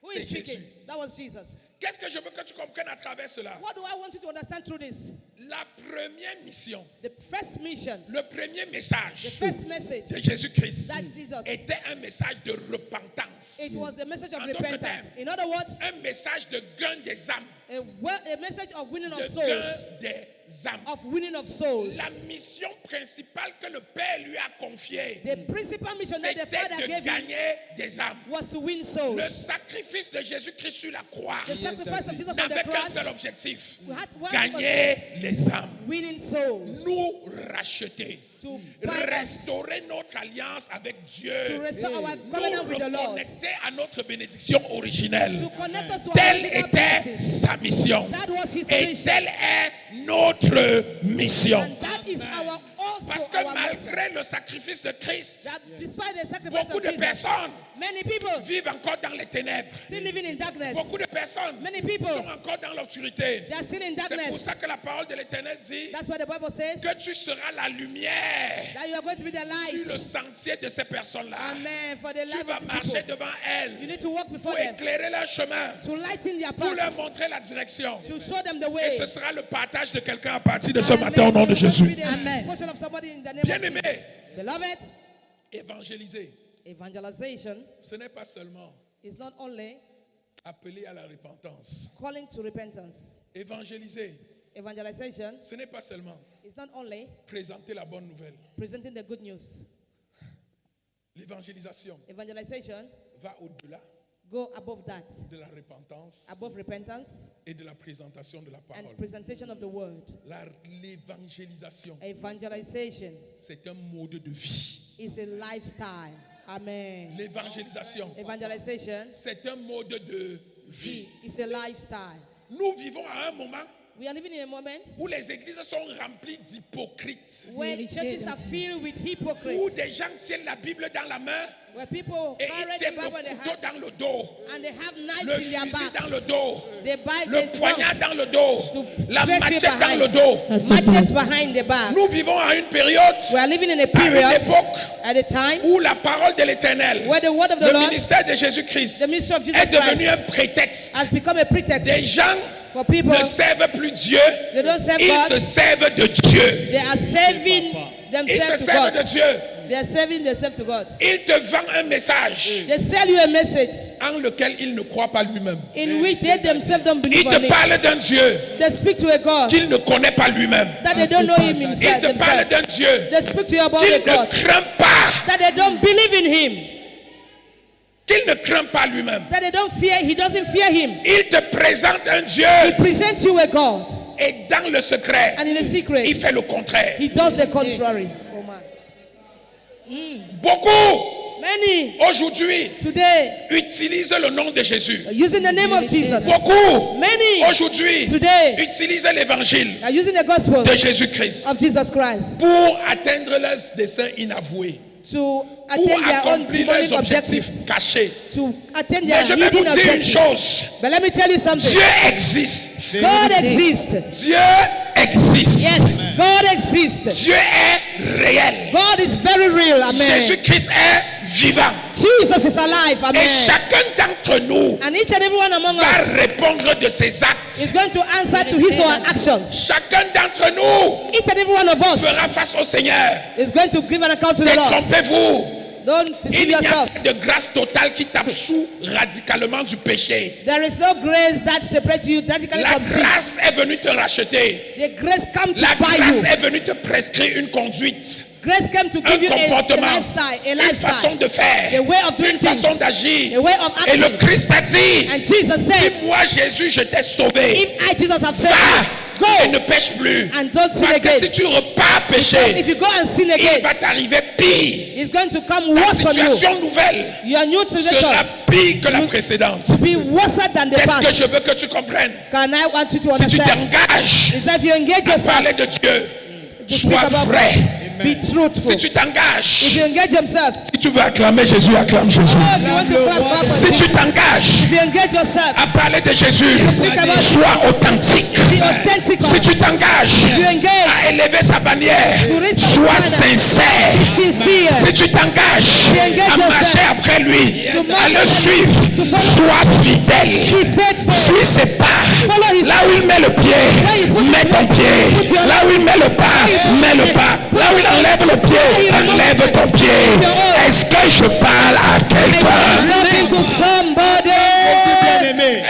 who is C'est speaking? Jésus. That was Jesus. Qu'est-ce que je veux que tu comprennes à travers cela? What do I want you to understand through this? La première mission, The first mission, le premier the message first message, de Jésus-Christ that Jesus, était un message de repentance, it was a message of En d'autres repentance. termes, In other words, un message de gain des âmes, a message of winning of de souls, gain des âmes. of winning of souls. La mission principale que le Père lui a confiée, The principal mission that the c'était Father de gave him gagner des âmes. was to win Le souls. sacrifice de Jésus-Christ sur la croix The sacrifice of Jesus on the n'avait qu'un cross, seul objectif, we had one gagner les âmes, winning souls, nous racheter, to buy us, restaurer notre alliance avec to Dieu, restore our nous covenant with the Lord, reconnecter à notre bénédiction originelle. to connect us to our Telle original était blessings. sa mission That was his et mission. telle est notre mission. And that is our also Parce also que our message. malgré le sacrifice de Christ, That despite the sacrifice beaucoup of de Jesus, personnes many people vivent encore dans les ténèbres. still living in darkness. Beaucoup de personnes Many people, sont encore dans l'obscurité. they are still in C'est pour darkness. ça que la parole de l'Éternel dit That's what the Bible says. que tu seras la lumière That you are going to be the sur le light. sentier de ces personnes-là. Amen. For the Tu life vas of these marcher people. devant You elles need to walk before pour them. éclairer leur chemin, To lighten their pour leur paths. montrer la direction. To show them the Et way. ce sera le partage de quelqu'un à partir de ce Amen. matin au nom de You are going to be Jésus. the Amen. portion of somebody in the name of Bien-aimés, Jesus. Beloved, évangéliser, evangelization ce n'est pas seulement is not only appeler à la repentance. calling to repentance. Évangéliser, Evangelization ce n'est pas seulement is not only présenter la bonne nouvelle. presenting the good news. L'évangélisation Evangelization va au-delà go above that, de la repentance above repentance et de la présentation de la and parole. presentation of the word. L'évangélisation, Evangelization c'est un mode de vie. is a lifestyle. Amen. L'évangélisation, Evangelization c'est un mode de vie. is a lifestyle. Nous vivons à un moment We are living in a moment où les églises sont remplies d'hypocrites, where churches are filled with où hypocrites, des gens tiennent la Bible dans la main where people et carry ils the tiennent Bible in le their couteau hand dans le dos, and they have le knives in their fusil dans le backs. dos, They buy le the poignard guns, dans le dos, to la place you machette dans behind. le dos. machetes behind the back. Nous vivons à une période, We are living in a à une period, époque at a time, où la parole de l'Éternel, where the word of the le Lord, ministère de Jésus-Christ the ministry of est Jesus devenu Christ, un prétexte. has become a pretext Des gens for people. ne servent plus Dieu, They don't serve ils God. se servent de Dieu. They are saving Ils se themselves to servent de God. Dieu. They are saving themselves to God. Il te vend un message They sell you a message en lequel il ne croit pas lui-même. in which they themselves don't believe Il on te it. parle d'un Dieu They speak to a God qu'il ne connaît pas lui-même. that they don't know Him Il himself, te parle themselves. d'un Dieu They speak to you about qu'il a ne God craint pas. that they don't believe in Him, Qu'il ne craint pas lui-même. that they don't fear. He doesn't fear Him. Il te présente un Dieu He presents you a God, et dans le secret, and in a secret, il fait le contraire. He does the contrary. Oh my. Beaucoup Many aujourd'hui today utilisent le nom de Jésus. are using the name of Jesus. Beaucoup Many aujourd'hui today utilisent l'évangile are using the gospel de Jésus-Christ of Jesus Christ pour atteindre leurs desseins inavoués, to pour attain their own accomplir leurs demonic objectifs objectives, cachés. to attain Mais their je vais vous hidden dire une objectives. chose. But let me tell you something. Dieu existe. God exists. Dieu existe. Yes, God exists. Dieu est réel. God is very real. Amen. Jésus-Christ est vivant. Jesus is alive. Et Amen. chacun d'entre nous And each and every one among va us répondre de ses actes. is going to answer to his or her actions. Chacun d'entre nous Each and every one of fera us face au Seigneur. is going to give an account to the Lord. Détrompez-vous. Don't Il deceive n'y a yourself. pas de grâce totale qui t'absout radicalement du péché. There is no grace that separates you radically La from sin. grâce est venue te racheter. The grace comes to La buy grâce you. est venue te prescrire une conduite, Grace came to un give you a comportement, lifestyle, a une façon lifestyle, de faire, a way of doing une things, façon d'agir. a way of Et le acting. Christ a dit, And Jesus si said, moi Jésus je t'ai sauvé, if I, Jesus, have saved va you, et ne go. pêche plus. And don't sin Parce que again. si tu repars Because pécher, if you go and sin il again, va t'arriver pire. it's going to come Ta worse on you. situation nouvelle Your new sera situation pire que la précédente. to be worse than the Qu'est-ce que je past. veux que tu comprennes? Can I want you to Si tu understand? t'engages Is that if you engage à yourself parler de Dieu, to speak sois about vrai. God, be truthful. Si tu t'engages, If you engage yourself, si tu veux acclamer Jésus, acclame Jésus. oh, if you want to clap back Si on tu Jesus, t'engages if you engage yourself, à parler de Jésus, speak about sois authentique. be authentic. Si tu t'engages If you engage, à élever sa bannière, to raise sois up banner, sincère. be sincere. Si tu t'engages you engage à yourself, marcher après lui, to à march le after suivre, him, to follow, sois fidèle. be faithful. Suis ses pas. Follow his Là où il met le Where pied, you put mets your ton foot, pied. put your Là où il met le pas, mets le pas. Là où il enlève le pied, enlève ton pied. Est-ce que je parle à quelqu'un? Talking to somebody.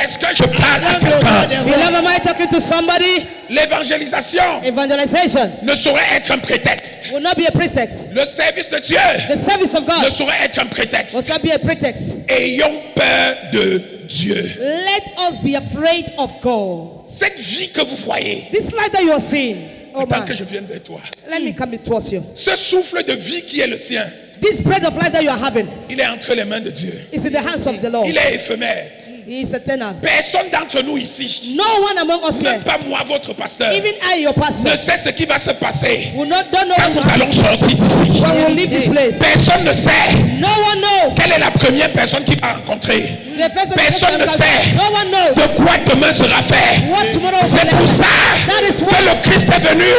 Est-ce que je parle à quelqu'un? Beloved, am I talking to somebody? L'évangélisation Evangelization ne saurait être un prétexte. will not be a pretext. Le service de Dieu The service of ne God saurait être un prétexte. must not be a pretext. Ayons peur de Dieu. Let us be afraid of God. Cette vie que vous voyez, This life that you are seeing, oh tant man, que je vienne vers toi, let me come towards you. ce souffle de vie qui est le tien, This bread of life that you are having il est entre les mains de Dieu. is in the hands of the Lord. Il est éphémère. He is eternal. Personne d'entre nous ici, No one among us here, même pas moi, votre pasteur, even I, your pastor, ne sait ce qui va se passer don't know quand nous allons sortir d'ici. when we leave this place. Personne ne sait No one knows. quelle est la première personne qu'il va rencontrer. The first Personne ne sait No one knows de quoi demain sera fait. what tomorrow will C'est be pour like. ça That is que why le Christ est venu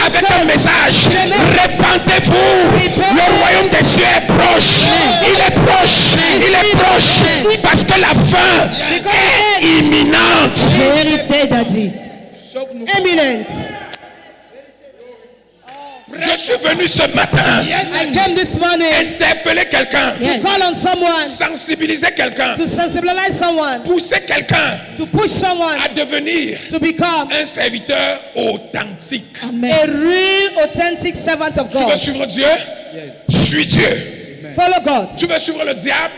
avec un message. Répandez-vous. Le royaume des cieux est proche. Il est proche. Il est proche. Parce que la fin est imminente. Vérité, Daddy. Choque-nous. eminent. Je suis venu ce matin I came this morning interpeller quelqu'un, to call on someone, sensibiliser quelqu'un, to sensibilize someone, pousser quelqu'un to push someone à devenir to become un serviteur authentique. Amen. a real, authentic servant of Tu veux God. suivre Dieu? Yes. Suis Dieu. Follow God. Tu veux suivre le diable?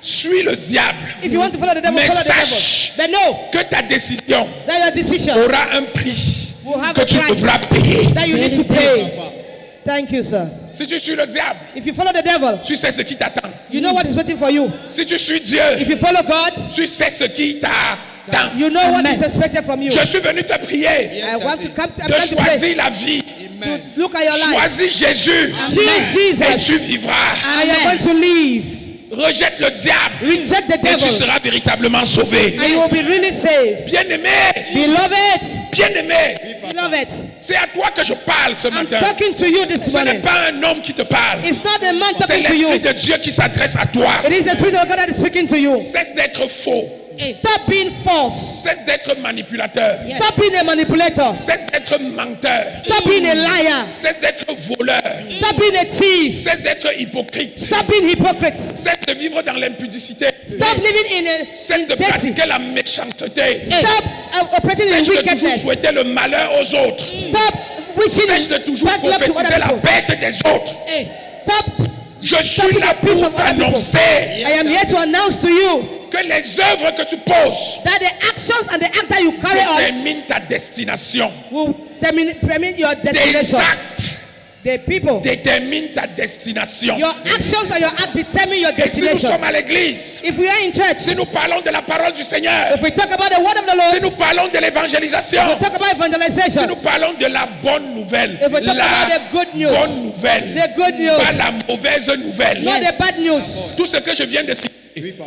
Suis le diable. If you want to follow the devil, Mais follow the sache devil. But know que ta décision that your decision aura un prix will have que a tu price devras payer. that you need to pay. Thank you, sir. Si tu suis le diable, If you follow the devil, tu sais ce qui t'attend. you know what is waiting for you. Si tu suis Dieu, If you follow God, tu sais ce qui t'attend. you know what Amen. is expected from you. Je suis venu te prier I want to come to, I'm de trying to pray choisir la vie. to look at your life. Choisis Jésus Choose et Jesus, tu vivras. and you're going to live. Rejette le diable Reject the et tu devil, seras véritablement sauvé. and you will be really saved. Bien-aimé, Beloved, bien-aimé, beloved, c'est à toi que je parle ce I'm matin. talking to you this Ce n'est morning. pas un homme qui te parle. It's not the man C'est talking to you. l'Esprit de Dieu qui s'adresse à toi. It is the Spirit of God that is speaking to you. Cesse d'être faux. Stop being false. Cesse d'être manipulateur. Stop being a manipulator. Cesse d'être menteur. Stop being a liar. Cesse d'être voleur. Stop being a thief. Cesse d'être hypocrite. Stop being hypocrites. Cesse de vivre dans l'impudicité. Stop living Cesse in de dirty. pratiquer la méchanceté. Stop operating in Cesse de toujours wickedness. souhaiter le malheur aux autres. Stop wishing Cesse de toujours bad luck to prophétiser other la people. perte des autres. Stop. Je suis là the peace pour of other people. t'annoncer I am here to announce to you que les œuvres que tu poses that the actions and the act that you carry on déterminent ta destination. will determine your Tes destination. actes The people, déterminent ta destination. your actions and your act determine your Et si nous destination. sommes à l'église, If we are in church, si nous parlons de la parole du Seigneur, if we talk about the word of the si Lord, nous parlons de l'évangélisation, if we talk about si evangelization, nous parlons de la bonne nouvelle, if we talk about la the good news, bonne nouvelle, the good pas news, la mauvaise nouvelle. not the bad news. Tout ce que je viens de citer,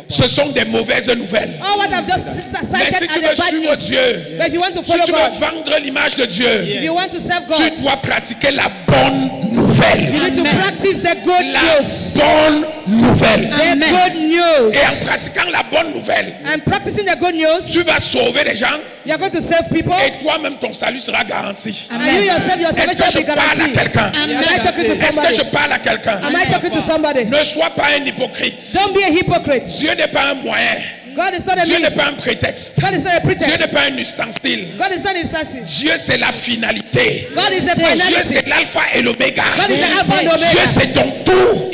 ce sont des mauvaises nouvelles. All what I've just Mais si cited tu are veux the bad suivre news. Dieu, But if you want to si follow tu veux God, vendre l'image de Dieu, if you want to serve tu God, dois pratiquer la bonne nouvelle. you need to practice the good La news. bonne nouvelle. The Amen. good news. Et en pratiquant la bonne nouvelle, And practicing the good news, tu vas sauver des gens you're going to save people. et toi-même ton salut sera garanti. And you yourself, your Est-ce salvation que will be je parle à guaranteed. quelqu'un? Am I talking to Est-ce que somebody? je parle à quelqu'un? Am I talking to somebody? Ne sois pas un hypocrite. Don't be a hypocrite. Dieu n'est pas un moyen. God is not a Dieu n'est means. pas un prétexte. God is not a Dieu n'est pretext. pas un ustensile. God is not instances. Dieu c'est la finalité. God is the Dieu finality. c'est l'alpha et l'oméga. God is the Alpha and Dieu Omega. c'est ton tout.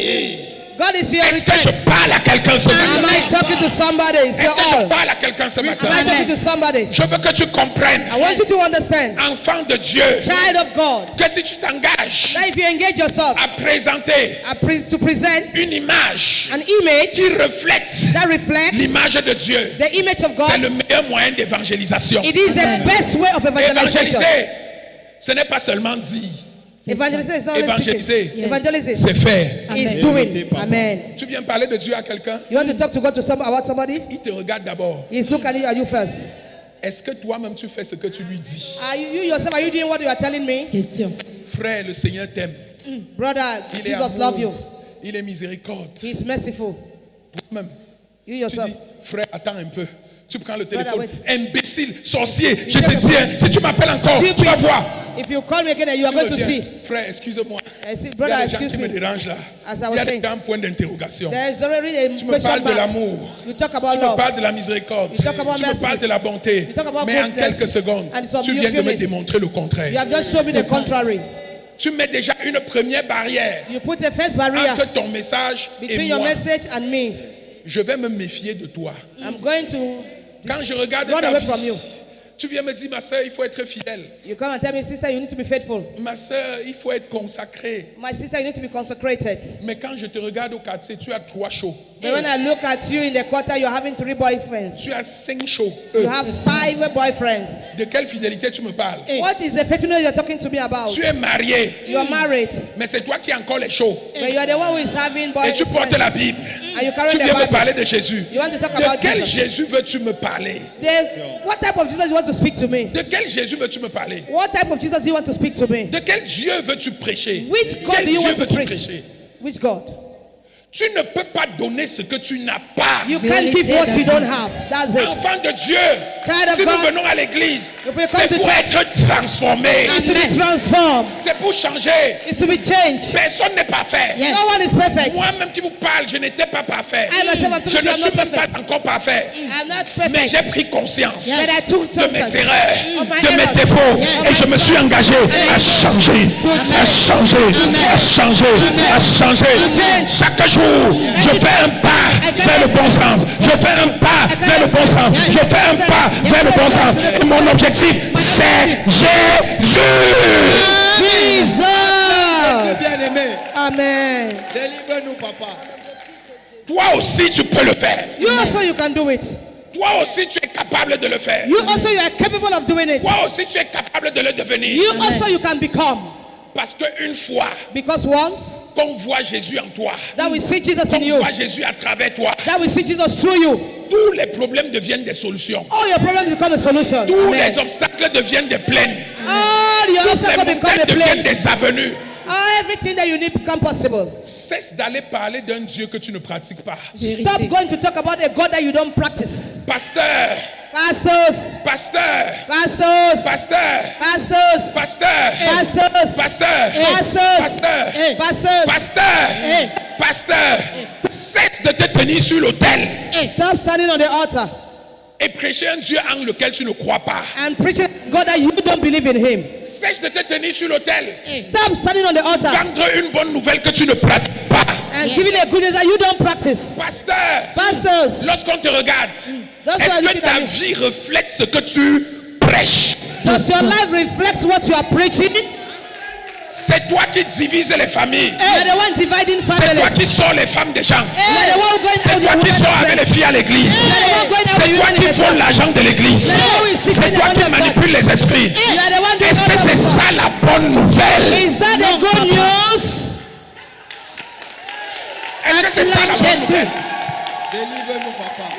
God is your Est-ce que je return. parle à quelqu'un ce Am matin? I talking to somebody? It's Est-ce your que je all. parle à quelqu'un ce matin? Am I talking to somebody? Je veux que tu comprennes, I want you to understand, enfant de Dieu, child of God, que si tu t'engages that if you engage yourself à présenter to present une image an image qui reflète that reflects l'image de Dieu, the image of c'est God, le meilleur moyen d'évangélisation. it is the best way of evangelization. Évangéliser, ce n'est pas seulement dire, Evangelization is not only Évangeliser. speaking. Evangelism c'est faire. is Amen. doing. Amen. Tu viens parler de Dieu à quelqu'un, You want to talk to God about somebody? il te regarde d'abord. He's looking at you first. Est-ce que toi-même tu fais ce que tu lui dis? Are you yourself, are you doing what you are telling me? Question. Frère, le Seigneur t'aime. Brother, Il est Jesus amour. love you. Il est miséricorde. He's merciful. Toi-même, You tu yourself. dis, frère, attends un peu. Tu prends le téléphone. wait. Imbécile, sorcier, je te dis, hein, si tu m'appelles encore, tu vas voir. If you call me again, you are Tu going to reviens. see. Frère, excuse-moi. I see, Il y brother, a des gens excuse qui me me. dérangent là. As I Il y was a saying, des point d'interrogation. there is already a Tu me question parles de mark. l'amour. You talk Tu about me love. parles de la miséricorde. You talk about Tu me mercy. parles de la bonté. You talk about Mais en goodness. quelques secondes, And some tu viens de me feelings. démontrer le You contraire. have just shown me the contrary. Tu mets déjà une première barrière You put a first barrier entre ton message et between your moi. message and me. Je vais me méfier de toi. I'm going to Quand je regarde run ta away vie, from you. Tu viens me dire, ma soeur, il faut être fidèle. You come and tell me, sister, you need to be faithful. Ma soeur, il faut être consacré. My sister, you need to be consecrated. Mais quand je te regarde au quartier, tu as 3 shows. But when I look at you in the quarter, you're having 3 boyfriends. Tu as 5 shows. You have 5 boyfriends. De quelle fidélité tu me parles? What is the faithfulness you're talking to me about? Tu es marié, You are married, mais c'est toi qui as encore les shows. but you are the one who is having Et tu portes boyfriends. la Bible. And you carry Tu the viens me Bible. parler de Jésus. You want to talk De about quel Jesus. Jésus veux-tu me parler? Then, what type of Jesus you want to speak to me? De quel Jésus veux-tu me parler? What type of Jesus do you want to speak to me? De quel Dieu veux-tu prêcher? Which God Quel do you Dieu want to veux-tu preach? prêcher? Which God? Tu ne peux pas donner ce que tu n'as pas. You can't give what you don't have. That's it. Enfant de Dieu, Child of si nous God, venons à l'église, if we come c'est to pour church, être transformé. It's to be transformed. C'est pour changer. It's to be changed. Personne n'est parfait. Yes. No one is perfect. Moi-même qui vous parle, je n'étais pas parfait. I myself am Je telling ne you, I'm suis not même perfect. pas encore parfait. I'm not Mais j'ai perfect. pris conscience But I took de mes conscience erreurs, of my de mes errors. défauts, Yes. et je me suis engagé à changer, à changer, à changer, à changer. Chaque jour, je fais un pas vers le bon sens. Je fais un pas vers le bon sens. Je fais un pas vers le bon sens. Et mon objectif, c'est Jésus. Jesus. Bien-aimé, Amen. délivre-nous, papa. Toi aussi, tu peux le faire. You also you can do it. Toi aussi, tu es capable de le faire. You also you are capable of doing it. Toi aussi, tu es capable de le devenir. You also you can become. Parce qu'une fois Because once qu'on voit Jésus en toi, that we see Jesus qu'on in you, voit Jésus à travers toi, that we see Jesus through you, tous les problèmes deviennent des solutions. all your problems become a solution. Tous Amen. les obstacles deviennent des plaines. All your Toutes les obstacles become montagnes a deviennent plain. des avenues. Everything that you need become possible. Cesse d'aller parler d'un Dieu que tu ne pratiques pas. Stop going to talk about a God that you don't practice. Pasteur, Pastors, pasteur, pastors, pasteur, pastors, pasteur, pastors, pasteur, pastors, pasteur, pastors. pasteur, pasteur. Cesse de te tenir sur l'autel Stop standing on the altar et prêcher un Dieu en lequel tu ne crois pas. and preaching God that you don't believe in Him. Cesse de te tenir sur l'autel. Stop standing on the altar Vendre une bonne nouvelle que tu ne pratiques pas. and giving a good news that you don't practice. Pasteur, Pastors, lorsqu'on te regarde, That's why est-ce I look que at ta me. vie reflète ce que tu prêches? does your life reflect what you are preaching? C'est toi qui divises les familles. You are the one dividing C'est toi qui families. sors les femmes des gens. You are the one who going C'est out toi with qui the sors women. avec les filles à l'église. C'est toi qui vole l'argent de l'église. C'est toi qui manipules les esprits. You are the one doing Est-ce all que c'est of ça la bonne nouvelle? Is that the good news? Est-ce que c'est ça la bonne nouvelle? Délivre-nous, papa.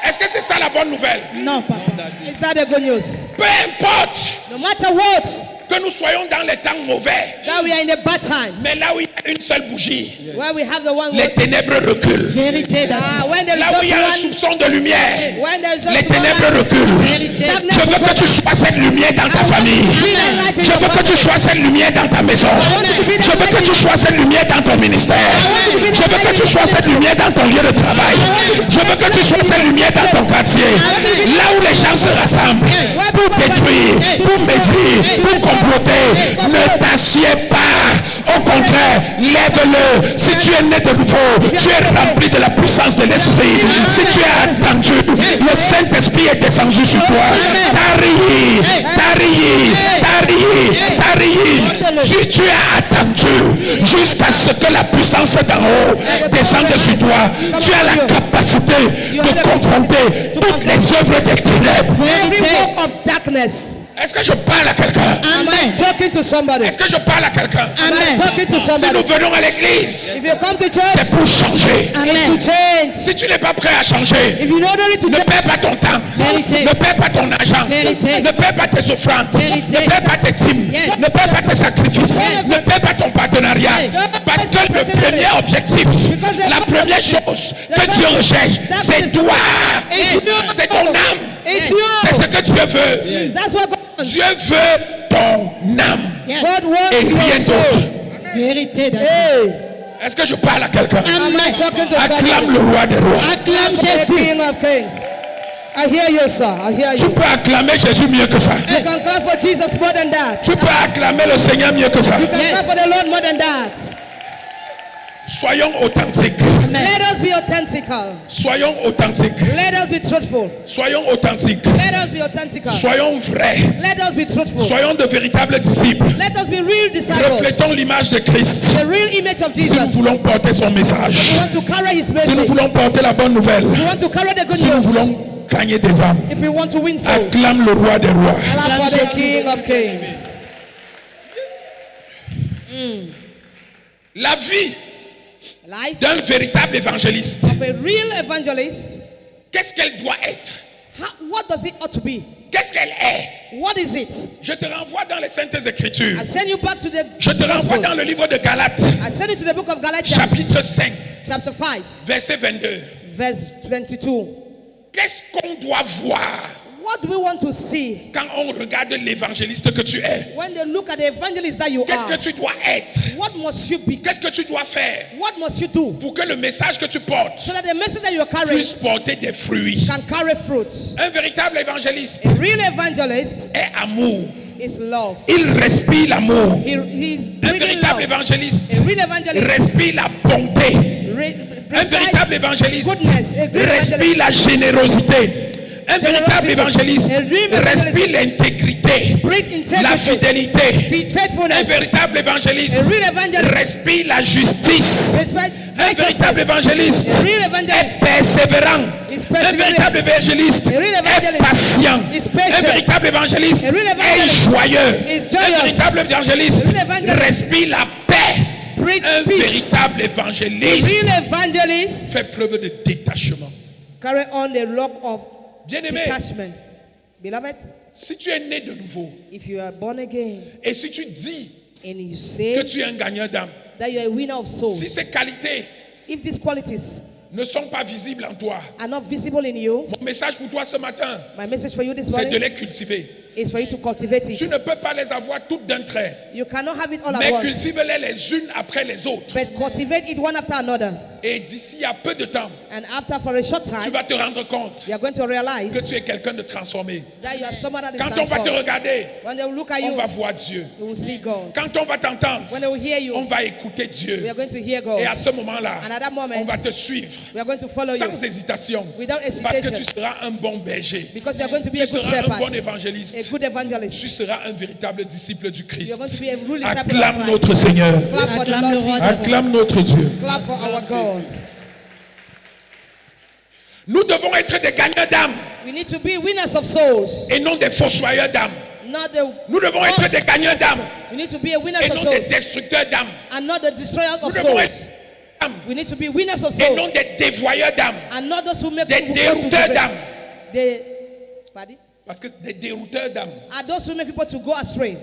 Est-ce que c'est ça la bonne nouvelle? Non, papa. Is that the good news? Peu importe No matter what, que nous soyons dans les temps mauvais, that we are in a bad time, mais là où il y a une seule bougie, where we have the one les word, ténèbres reculent. Vérité, Daddy. when there is Là où il y a un just one, soupçon de lumière, when there is les just one ténèbres light, reculent. Vérité. Je veux que tu sois cette lumière dans ta famille. Je veux que tu sois cette lumière dans ta maison. Je veux que tu sois cette lumière dans ton ministère. Je veux que tu sois cette lumière dans ton lieu de travail. Je veux que tu sois cette lumière dans ton quartier. Là où les gens se rassemblent pour détruire, pour médire, pour comploter. Ne t'assieds pas. Au contraire, lève-le. Si tu es né de nouveau, tu es rempli de la puissance de l'esprit. Si tu es attendu, le Saint-Esprit est descendu sur toi. Si tu es attendu jusqu'à ce que la puissance d'en haut descende sur toi, tu as la capacité de confronter toutes les œuvres des ténèbres. every work of darkness. Est-ce que je parle à quelqu'un? Am I talking to somebody? Est-ce que je parle à quelqu'un? Am I talking to Si somebody? nous venons à l'église, If you come to c'est church, pour changer. it's to change. Si tu n'es pas prêt à changer, If you don't know it to ne change, perds pas ton temps. Vérité. Ne perds pas ton argent. Vérité. Ne perds pas tes offrandes. Vérité. Ne perds pas tes dîmes. Yes. Ne perds pas tes sacrifices. Ne perds pas ton partenariat. Parce que le premier objectif, la première chose que Dieu recherche, c'est toi. C'est ton âme. it's you. C'est ce que Dieu veut. That's what God wants. Dieu veut ton âme Yes. God et wants your rien soul. d'autre. Vérité, Daddy. Hey, Est-ce que je parle à quelqu'un? am I talking to Acclame somebody? le roi des rois. Acclame The Jésus. King of Kings. I hear you, sir. I hear Tu you. peux acclamer Jésus mieux que ça. You can clap for Jesus more than that. Tu peux acclamer le Seigneur mieux que ça. You can clap for the Lord more than that. Soyons authentiques. Let us be authentical. Soyons authentiques. Let us be truthful. Soyons authentiques. Let us be authentical. Soyons vrais. Let us be truthful. Soyons de véritables disciples. Let us be real disciples. Reflétons l'image de Christ. The real image of Si nous Jesus. voulons porter son message. We want to carry his Si nous message. voulons porter la bonne nouvelle. We want to carry the good Si nous news. voulons gagner des âmes. If we want to win souls. Acclame le roi des rois. Clap for the King of Kings. La vie Life d'un véritable évangéliste. of a real evangelist. Qu'est-ce qu'elle doit être? What does it ought to be? Qu'est-ce qu'elle est? What is it? Je te renvoie dans les Saintes Écritures. I send you back to the Je te renvoie dans gospel. le livre de Galates, I send you to the book of Galatians, chapitre 5, chapter 5, verset 22. verse 22. Qu'est-ce qu'on doit voir What do we want to see quand on regarde l'évangéliste que tu es? when they look at the evangelist that you Qu'est-ce que are? tu dois être? What must you be? Qu'est-ce que tu dois faire What must you do pour que le message que tu portes so that the message that you're carrying puisse porter des fruits? can carry fruits? Un véritable évangéliste A real evangelist est amour. is love. Il respire l'amour. He's Un breathing véritable love. évangéliste A real evangelist respire la bonté. Un véritable évangéliste goodness. A great respire evangelist la générosité. Un véritable évangéliste A real evangelist respire l'intégrité, breathe la integrity, fidélité. Un faithfulness. véritable évangéliste A real evangelist respire la justice. respect Un véritable righteousness. évangéliste A real est evangelist persévérant. is Un perseverant. véritable évangéliste A real est evangelist patient. is Un patient. véritable évangéliste A real est evangelist joyeux. is Un joyous. véritable évangéliste A real evangelist respire la paix. breathe Un peace. véritable A évangéliste real evangelist fait preuve de détachement. carry on the lock of Bien-aimé, detachment. Beloved, si tu es né de nouveau if you are born again et si tu dis and you que say tu es un gagnant d'âme, that you are a winner of souls, si ces qualités if these qualities ne sont pas visibles en toi, are not visible in you, mon message pour toi ce matin, my message for you this c'est de morning les cultiver. is for you to cultivate Tu it. ne peux pas les avoir toutes d'un trait, You cannot have it all at mais once, cultive-les les unes après les autres. but cultivate it one after another. Et d'ici à peu de temps, And after, for a short tu time, vas te rendre compte you are going to que realize tu es quelqu'un de transformé. that you are someone that is Quand on va te transformed. regarder, When they will look at on you, va voir Dieu. you will see God. Quand on va t'entendre, When they will hear you, on va écouter we Dieu. are going to hear God. Et à ce moment-là, And at that on moment, va te suivre we are going to follow you sans hésitation. without Parce que tu hesitation, seras un bon berger. because you are going to be Tu a good seras un bon shepherd, a évangéliste. good evangelist. Tu seras un véritable disciple du You Christ. are going to be a real disciple Acclame of notre Christ. Seigneur. Clap for the Acclame Lord le roi Jesus. Acclame notre Dieu. Clap for our God. Nous devons être des gagnants d'âme We need to be winners of souls, et non des fossoyeurs d'âme. not the. Nous devons être des gagnants d'âme We need to be a winners et of non des souls, destructeurs d'âme. and not the destroyers Nous of devons être souls. des âmes We need to be winners of et souls, non des dévoyeurs d'âme. and not those who make Des people force to dérouteurs be- d'âme. Pardon? Parce que des dérouteurs d'âme. Are those who make people to go astray,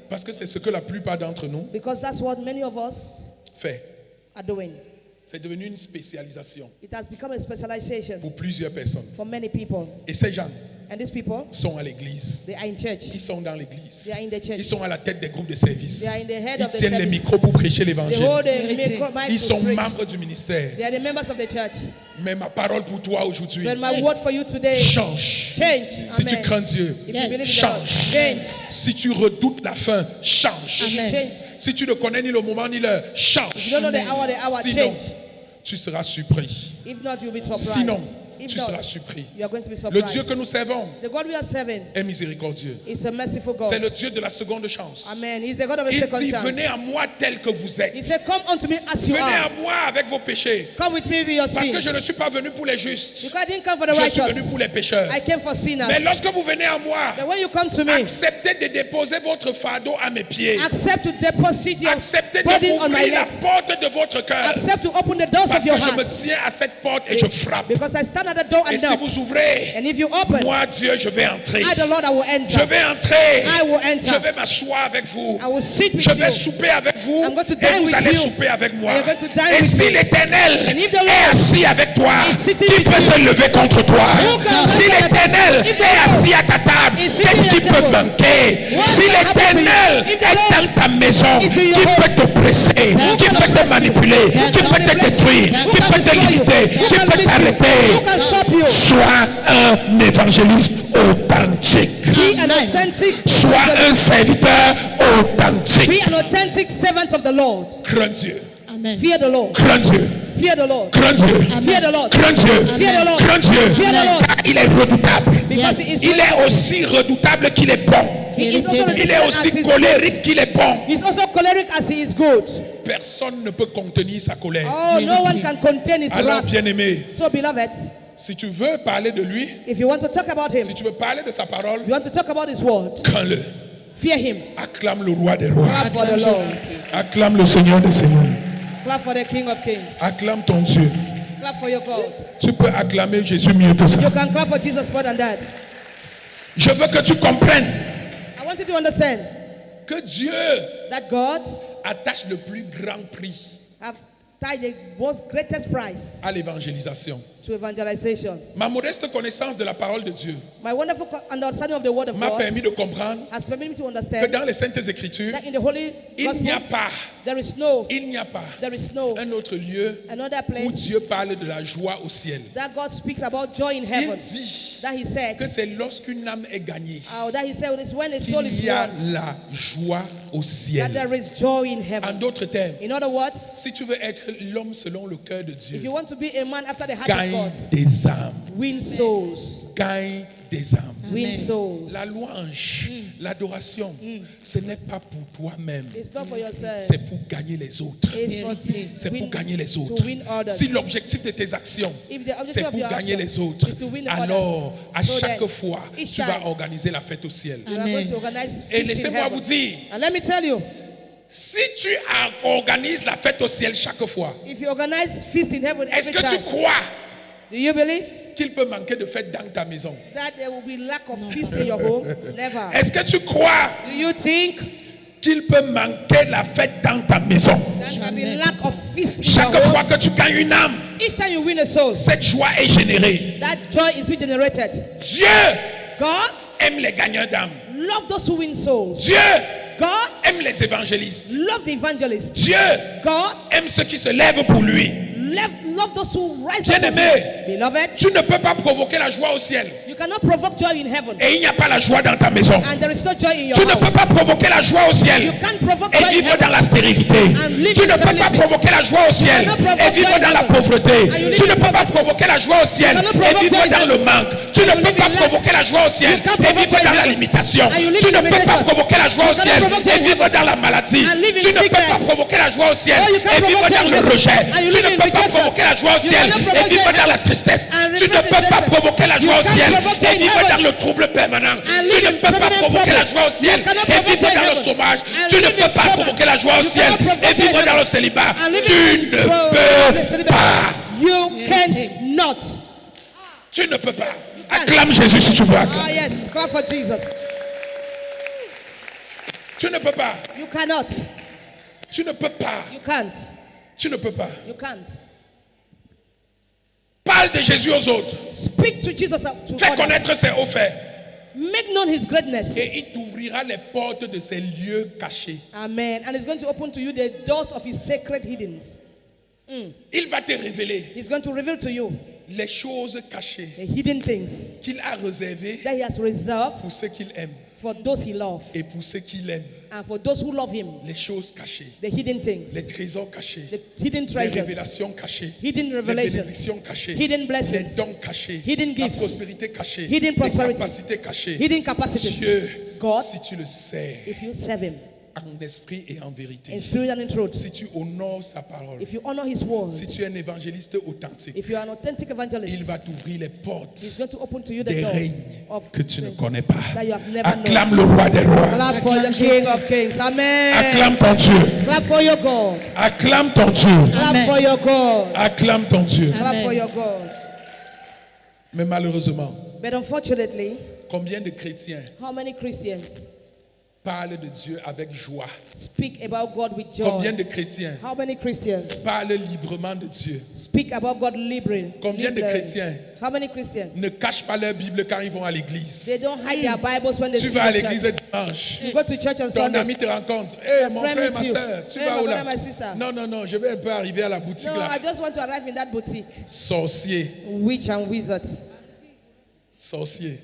Parce que c'est ce que la plupart d'entre nous because that's what many of us fait. are doing. C'est devenu une spécialisation It has become a specialization pour plusieurs personnes. for many people, Et ces gens and these people, sont à l'église. they are in church, Ils sont dans l'église. they are in the church, Ils sont à la tête des groupes de service. they are in the head Ils of the tiennent les service, micros pour prêcher they l'évangile. hold the Vérité. mic Ils sont to preach. membres du ministère. They are the members of the church. Mais ma parole pour toi aujourd'hui, But my word for you today, change. change. Si tu Amen. crains Dieu, If Yes. you believe in the Lord, change. change. Si tu redoutes la fin, change. Amen. Change. Si tu ne connais ni le moment ni l'heure, If change. you don't know the hour, Sinon, change. tu seras surpris. If not, you'll be surprised. Sinon, If tu not, seras surpris. you are going to be Le surprised. Dieu que nous servons The God we are serving est miséricordieux. is a merciful God. C'est le Dieu de la seconde chance. Amen. He's a God of a Il second dit, chance. venez à moi tel que vous êtes. He said, come unto me as you Venez à are. moi avec vos péchés. Come with me with your Parce que je sins. ne suis pas venu pour les justes. Because I didn't come for the Je suis venu righteous. pour les pécheurs. I came for sinners. Mais lorsque vous venez à moi, But when you come to me, acceptez de déposer votre fardeau à mes pieds. accept to deposit your Acceptez burden on my d'ouvrir la legs. porte de votre cœur. Accept to open the doors Parce of que your je me heart. tiens à cette porte et je frappe. Because I stand at the door Et and si knock. vous ouvrez, And if you open, moi Dieu, je vais entrer. I, the Lord, I will Je enter. vais entrer. I will enter. Je vais m'asseoir avec vous. I will sit with Je vais you. souper avec vous. I'm going to Et dine vous with allez you. souper avec moi. And you're going to dine Et with si me. l'Éternel And if the Lord est assis avec toi, is sitting qui with peut you, se lever contre toi? who can Si rise l'Éternel against you? If the est Lord assis à ta table, is sitting qu'est-ce qui at your peut table, manquer? what Si will happen to you? l'Éternel If the est Lord dans ta maison, is in your qui home, peut te presser? Qui can peut te bless you? manipuler? Qui can peut te bless you? détruire? Who Qui can peut te destroy you? limiter? Who Qui can peut beat you? t'arrêter? Who can stop you? Sois un évangéliste authentique. Be an Amen. authentic Sois un evangelist. serviteur authentique. Be an authentic servant of the Lord. Crains Dieu. Amen. Amen. Fear the Lord. Crains Dieu. Fear the Lord. Crains Dieu. Fear the Lord. Crains Dieu. Fear the Lord. Crains Dieu. Fear the Lord. Car il est redoutable. Because he is Il est aussi redoutable qu'il est bon. He is also Il est redoutable as aussi he is colérique good. qu'il est bon. He's also choleric as he is good. Personne ne peut contenir sa colère. Oh, no one can contain his Alors, wrath. bien-aimé, So, beloved, si tu veux parler de lui, if you want to talk about him, si tu veux parler de sa parole, if you want to talk about his word, crains-le. fear him. Acclame le roi des rois. Clap for the Lord. Acclame le Seigneur des seigneurs. Clap for the King of Kings. Acclame ton Dieu. Clap for your God. Tu peux acclamer Jésus mieux que ça. You can clap for Jesus more than that. Je veux que tu comprennes I want you to understand que Dieu that God attache le plus grand prix have tied the most greatest price à l'évangélisation. to evangelization. Ma modeste connaissance de la parole de Dieu My wonderful understanding of the word of m'a God permis de comprendre has permitted me to que understand dans les Saintes Écritures, that in the Holy il n'y a Gospel, pas, there is no un autre lieu another où place Dieu parle de la joie au ciel. that God speaks about joy in Il heaven. dit That he said, que c'est lorsqu'une âme est gagnée that he said is when a soul is qu'il y a won, la joie au that ciel. there is joy in En heaven. d'autres termes, In other words, si tu veux être l'homme selon le cœur de if Dieu, you want to be a man after the heart of gagne God, des âmes. win souls. Gagne des âmes. Win souls. La louange, l'adoration, ce n'est pas pour toi-même. It's not for yourself. C'est pour gagner les autres. It's for C'est pour gagner les to autres. win others. Si l'objectif de tes actions, If the objective c'est of pour your gagner action les autres, is to win the alors others, à so chaque then, fois, each tu vas time, organiser la fête au ciel. you are going to organize Et feast in laissez-moi vous heaven. dire, And let me tell you, si tu organises la fête au ciel chaque fois, if you organize feast in heaven est-ce every que tu time, crois do you believe qu'il peut manquer de fête dans ta maison? that there will be lack of feast in your home? Never. Est-ce que tu crois Do you think qu'il peut manquer la fête dans ta maison? there can be lack of feast in Chaque your home? fois que tu gagnes une âme, Each time you win a soul, cette joie est générée. that joy is regenerated. Dieu God aime les gagnants d'âme. love those who win souls. Dieu God aime les évangélistes. love the evangelists. Dieu God aime ceux qui se lèvent pour lui. love those who rise up. Bien-aimé, Beloved, tu ne peux pas provoquer la joie au ciel you cannot provoke joy in heaven, et il n'y a pas la joie dans ta maison. and there is no joy in your Tu ne peux house. pas provoquer la joie au ciel You can't provoke et joy in vivre dans heaven. la stérilité. And live Tu in ne peux pas sterility. provoquer la joie au ciel cannot provoke et vivre joy in dans la heaven. pauvreté. And you live Tu ne in peux pas poverty. provoquer la joie au ciel cannot et provoke vivre joy in dans le heaven. manque. Tu ne you peux live pas in lack. provoquer la joie au ciel You can't et provoke vivre joy in dans la heaven. limitation. And you live Tu in ne peux pas limitation. provoquer la joie au You cannot ciel provoke joy et in vivre heaven. dans la maladie. And live in Tu ne peux pas sickness. provoquer la joie au ciel Oh, you can't et vivre provoke dans joy le in heaven. rejet. And you Tu live ne in peux pas rejection. provoquer la joie au You ciel cannot et provoke vivre joy in dans la heaven. tristesse. And Tu ne regret peux pas tristesse. provoquer la You joie au can't ciel provoke joy et in vivre heaven. dans le trouble permanent. And Tu live ne in peux pas permanent provoquer la problem. joie au ciel You cannot et provoke vivre joy in dans le heaven. chômage. And Tu ne live peux in pas trouble. provoquer la joie au You ciel cannot provoke et joy in vivre dans heaven. le célibat. And live Tu in ne trouble. peux pas. You can't not. Tu ne peux pas. can't. Acclame Jésus si tu veux. Ah yes, clap for Jesus. Tu ne peux pas. You cannot. Tu ne peux pas. You can't. Tu ne peux pas. You can't. Parle de Jésus aux autres. Speak to Jesus to Fais others. connaître ses hauts faits. Make known his greatness. Et il t'ouvrira les portes de ses lieux cachés. Amen. And he's going to open to you the doors of his sacred hiddens. Il va te révéler He's going to reveal to you les choses cachées the hidden things qu'il a réservées that he has reserved pour ceux qu'il aime for those he loves et pour ceux qu'il aime. and for those who love him. Les choses cachées, The hidden les things, trésors cachés, the hidden les treasures, révélations cachées, hidden les revelations, bénédictions cachées, hidden les blessings, dons cachés, hidden la gifts, prospérité cachée, hidden les prosperity, capacités cachées. hidden capacities. Dieu, God, si tu le sais, if you serve him en esprit et en vérité, in spirit and in truth, si tu honores sa parole, if you honor his word, si tu es un évangéliste authentique, if you are an authentic il evangelist, va t'ouvrir les portes he's going to open to you the des doors règnes of que tu ne connais pas. that you have never Acclame le roi des rois. Clap for the King of Kings. Amen. Acclame ton Dieu. Clap for your God. Acclame ton Dieu. Clap for your God. Acclame ton Dieu. Clap for your God. Mais malheureusement, But unfortunately, combien de chrétiens how many Christians parlent de Dieu avec joie? speak about God with Combien joy? de chrétiens How many Christians parlent librement de Dieu? speak about God liberally? Combien de chrétiens How many Christians? ne cachent pas leur Bible quand ils vont à l'église? They don't hide their Bibles when they Tu see vas à the l'église church. dimanche. You go to church on Ton Sunday. ami te rencontre. Hé, mon friend frère, with ma you. soeur, tu Hey, vas my où là? brother, my sister. Non, non, non, je vais un peu arriver à la boutique No, là. I just want to arrive in that boutique. Sorcier, Witch and wizard. sorcier.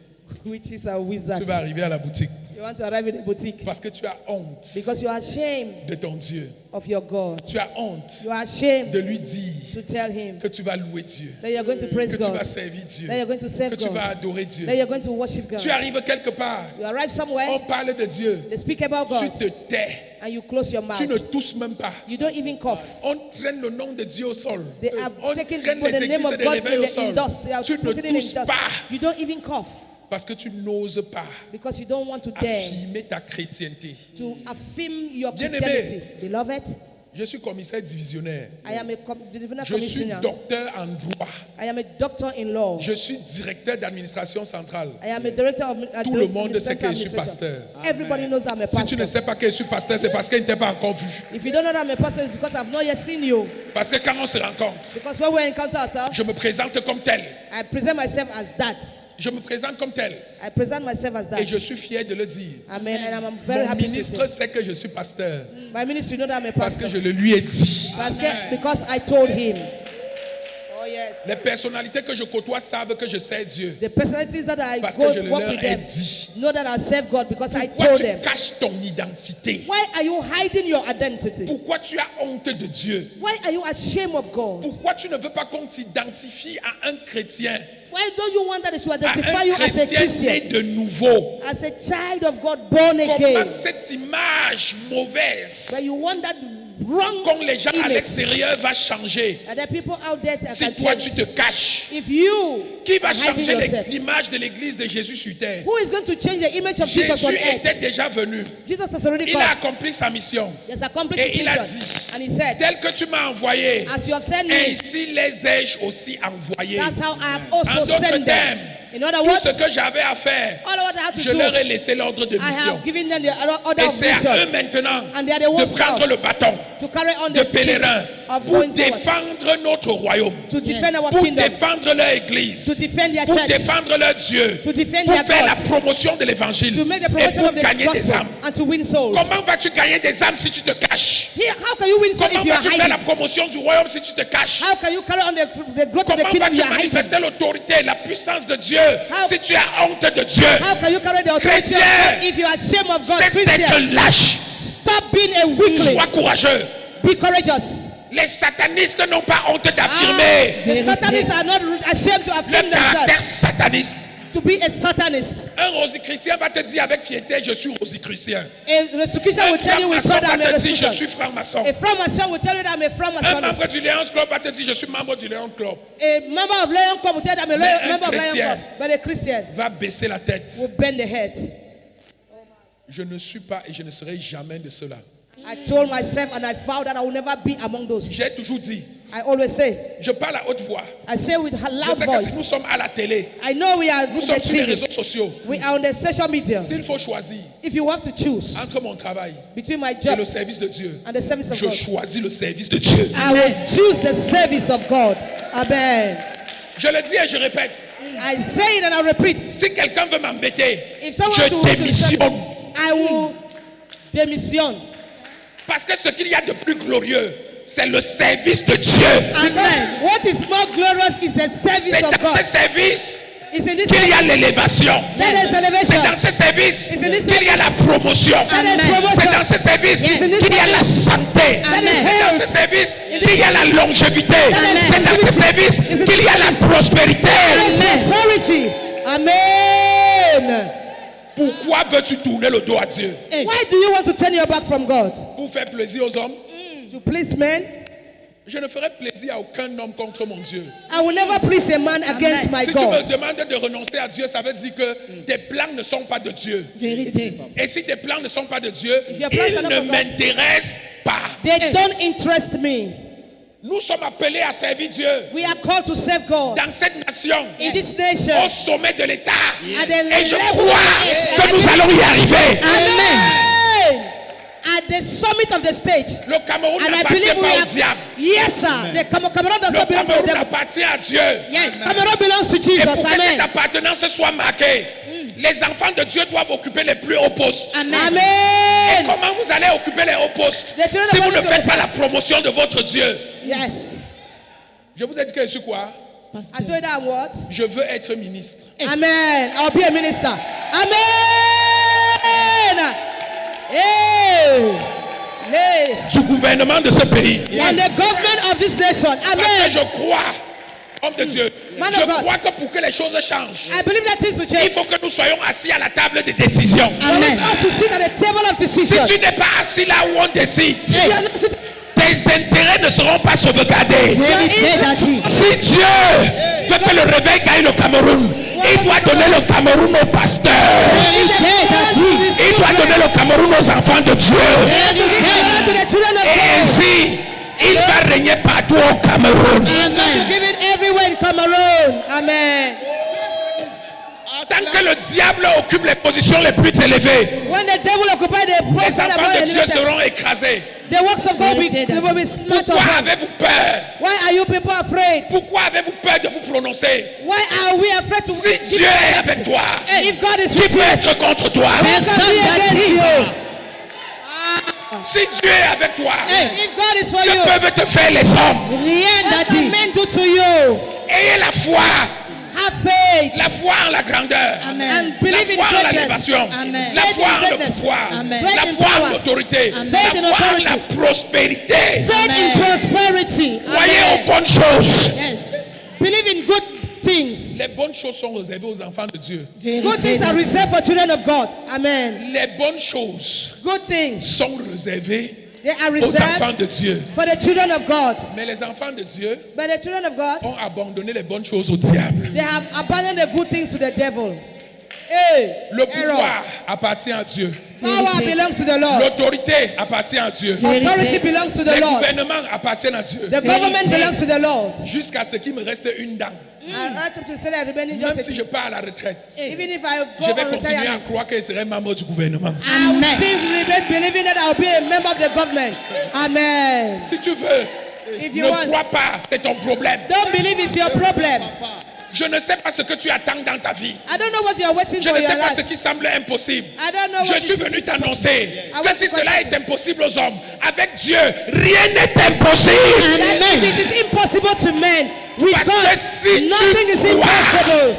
Witches and Tu wizards. vas arriver à la boutique. You want to arrive in a boutique parce que tu as honte because you are ashamed de ton Dieu. of your God. Tu as honte You are ashamed de lui dire to tell him que tu vas louer Dieu, that you're going to praise que tu vas God, servir Dieu, that you're going to serve que tu vas God, adorer Dieu. that you're going to worship God. Tu arrives quelque part, You arrive somewhere, on parle de Dieu, they speak about tu God, te tais, and you close your tu ne mouth. tousses même pas. You don't even cough. On traîne le nom de Dieu au sol. They are On taking traîne the les name églises of de God réveil in au the sol. dust. They are Tu ne putting it in tousses dust. pas You don't even cough parce que tu n'oses pas because you don't want to dare affirmer ta chrétienté. to affirm your Bien-aimé. Christianity. Beloved, Je suis commissaire divisionnaire. I am a divisional Je suis commissioner. docteur en droit. I am a doctor in law. Je suis directeur d'administration centrale. I am a director of Tout le monde sait que je suis pasteur. Everybody knows I'm a Si tu ne pastor. sais pas que je suis pasteur, c'est parce qu'il ne t'a pas encore vu. If you don't know that I'm a pastor, it's because I've not yet seen you. Parce que quand on se rencontre, Because when we encounter ourselves, je me présente comme tel. I present myself as that. Je me présente comme tel. I present myself as that. Et je suis fier de le dire. Amen. And I'm very Mon happy to ministre say. sait que je suis pasteur. My ministry know that I'm a Parce que pastor. je le lui ai dit. Because I told him. Oh yes. Les personnalités que je côtoie savent que je sais Dieu. The personalities that I Parce go que je le work leur with ai them dit. know that I serve God because I Pourquoi told tu them. caches ton identité? Why are you hiding your identity? Pourquoi tu as honte de Dieu? Why are you ashamed of God? Pourquoi tu ne veux pas qu'on t'identifie à un chrétien? Why don't you want that they should À identify un you as a chrétien né Christian? de nouveau? As a child of God born Comment again? cette image mauvaise But you want that wrong qu'ont les gens à image. l'extérieur va changer And the people out there that si can toi tu change. te caches? If you Qui va are hiding changer yourself, l'image de l'église de Jésus sur terre? who is going to change the image of Jesus on Jésus était earth? déjà venu. Jesus has already Il a come. accompli sa mission. He has accomplished Et his il a mission. dit, And he said, tel que tu m'as envoyé, as you have sent me, ainsi les ai-je aussi envoyés. that's how I have En also d'autres sent them. termes, In other tout words, ce que j'avais à faire, all what I had to je do, leur ai laissé l'ordre de I mission. have given them the order Et of c'est à eux mission maintenant And they are the de ones prendre now le bâton to carry on de the ticket pèlerin of pour going forward, défendre notre royaume, to defend our pour kingdom, défendre leur to église, defend their pour church, défendre leur Dieu, to defend pour their faire la God, promotion de l'évangile to make the et promotion pour of the gagner des gospel âmes. and to win souls. Comment vas-tu gagner des âmes si tu te caches? Here, how can you win souls Comment if you are vas-tu faire la hiding? promotion du royaume si tu te caches? How can you carry on the growth of the Comment kingdom vas-tu you are hiding? manifester l'autorité, la puissance de Dieu How- si tu as honte de Dieu? How can you carry the authority of Chrétien, God if you are ashamed of God? Cesse d'être Christian, lâche. stop being a weakling. Sois courageux. Be courageous. Les satanistes n'ont pas honte d'affirmer The Satanists are not ashamed to le affirm caractère themselves sataniste. to be a Satanist. Un rosicrucien va te dire avec fierté, je suis rosicrucien. A Rosicrucian Un will tell you with franc-maçon pride I'm va a te dire, je Rosicrucian. suis franc-maçon. A Franc-maçon will tell you that I'm a Un Franc-maçonist. membre du Lions Club va te dire, je suis membre du Lions Club. A member of Lion Club will tell you that I'm a Mais un member of Lion chrétien Club. But a Christian Va baisser la tête. will bend the head. Je ne suis pas et je ne serai jamais de cela. I told myself and I vowed that I will never be among those. J'ai toujours dit, I always say, je parle à haute voix. I say with a Je loud sais que si nous voice. sommes à la télé, I know we are nous on sommes the sur les TV. réseaux sociaux. We are on the social media. S'il faut choisir If you have to choose entre mon travail between my et job le service de Dieu, and the service of je God, choisis le service de Dieu. I will choose the service of God. Amen. Je le dis et je répète. I say it and I repeat. Si quelqu'un veut m'embêter, If someone je to démissionne. I will démission. Parce que ce qu'il y a de plus glorieux, c'est le service de Dieu. Amen. What is more glorious is the service C'est of dans ce God. service It's in this qu'il y a service l'élévation. that is C'est elevation. dans ce service It's in this qu'il y a la promotion. That is C'est promotion. dans ce service It's in this qu'il y a la service santé. that is C'est dans ce health. service It qu'il y a la longévité. Amen. C'est dans ce service It's in qu'il y a la this prospérité. That is prosperity. Amen. Pourquoi veux-tu tourner le dos à Dieu? Why do you want to turn your back from God? Pour faire plaisir aux hommes? To please men? Je ne ferai plaisir à aucun homme contre mon Dieu. I will never please a man against my Si tu me God. demandes de renoncer à Dieu, ça veut dire que tes plans ne sont pas de Dieu. Vérité. Et si tes plans ne sont pas de Dieu, If your plans ils are not ne from God, m'intéressent pas. They don't interest me. Nous sommes appelés à servir Dieu We are called to serve God dans cette nation, in this au nation. sommet de l'État. At the Et je level crois of que nous allons y arriver. Amen. At the summit of the stage. Le Cameroun And I n'appartient believe we pas au are. diable. Yes, sir. The Cameroon does Le not belong to the Cameroun devil. appartient à Dieu. Yes. Cameroon belongs to Et Jesus. pour que cette Amen. appartenance soit marquée, les enfants de Dieu doivent occuper les plus hauts postes. Amen. Et Amen. comment vous allez occuper les hauts postes Les children si of vous God ne is faites pas la promotion de votre Dieu? Yes. Je vous ai dit que je suis quoi? I told you that what? Je veux être ministre. Amen. I'll be a minister. Amen. Hey. Lay. du gouvernement de ce pays. On the government of this nation. Parce que Amen. je crois, homme de Dieu, Man je of God. crois que pour que les choses changent, I believe that things will il change. faut que nous soyons assis à la table de décision. We want us to sit at the table of Si decision. tu n'es pas assis là où on décide, If you are not sitting- tes intérêts ne seront pas sauvegardés. Si Dieu veut que le réveil gagne le Cameroun, il doit donner le Cameroun aux pasteurs. Il doit donner le Cameroun aux enfants de Dieu. to the children of Et God. ainsi, il va régner partout au Cameroun. To give it everywhere in Cameroon. Amen. Tant que le diable occupe les positions les plus élevées, When the devil occupies the les place that enfants de Dieu above seront écrasés. the works of God will be smacked Pourquoi upon. avez-vous peur? Why are you people afraid? Pourquoi avez-vous peur de vous prononcer? Why are we afraid to Si Dieu est avec toi, If God is qui with peut you, être contre toi? who can be against you? Si Dieu est avec toi, If God is for que you, peuvent te faire les hommes? what can men do to you? Ayez la foi, Have faith. la foi en la grandeur, And la believe in foi en greatness. l'élévation, Amen. la Faith foi in en le greatness. pouvoir, Amen. la Faith in foi en power. l'autorité, Amen. la Faith in foi en authority. la prospérité. Faith in prosperity. Croyez Amen. aux bonnes choses. Yes. Believe in good things. Les bonnes choses sont réservées aux enfants de Dieu. Good things are reserved for children of God. Amen. Les bonnes choses Good things, sont réservées they are aux enfants reserved de Dieu. for the children of God. Mais les enfants de Dieu But the children of God, ont abandonné les bonnes choses au diable. they have abandoned the good things to the devil. Hey, Le error. pouvoir appartient à Dieu. Power belongs to the Lord. L'autorité appartient à Dieu. Authority belongs to the Les Lord. gouvernements appartiennent à Dieu. The government belongs to the Lord. Jusqu'à ce qu'il me reste une dent. I want to say that remaining Même just si je pars à la retraite, even if I je go vais on continuer à retirement, croire que je serai membre du gouvernement. I will still remain believing that I will be a member of the government. Amen. Si tu veux, If you ne want, crois pas, c'est ton problème. don't believe it's your problem. Je ne sais pas ce que tu attends dans ta vie. I don't know what you are waiting Je for ne in sais your pas ce life. qui semble impossible. I don't know what Je suis is- venu t'annoncer I que want si to cela continue. est impossible aux hommes, avec Dieu, rien n'est impossible. That if it is impossible to men, with Parce que God, si tu nothing is crois- impossible.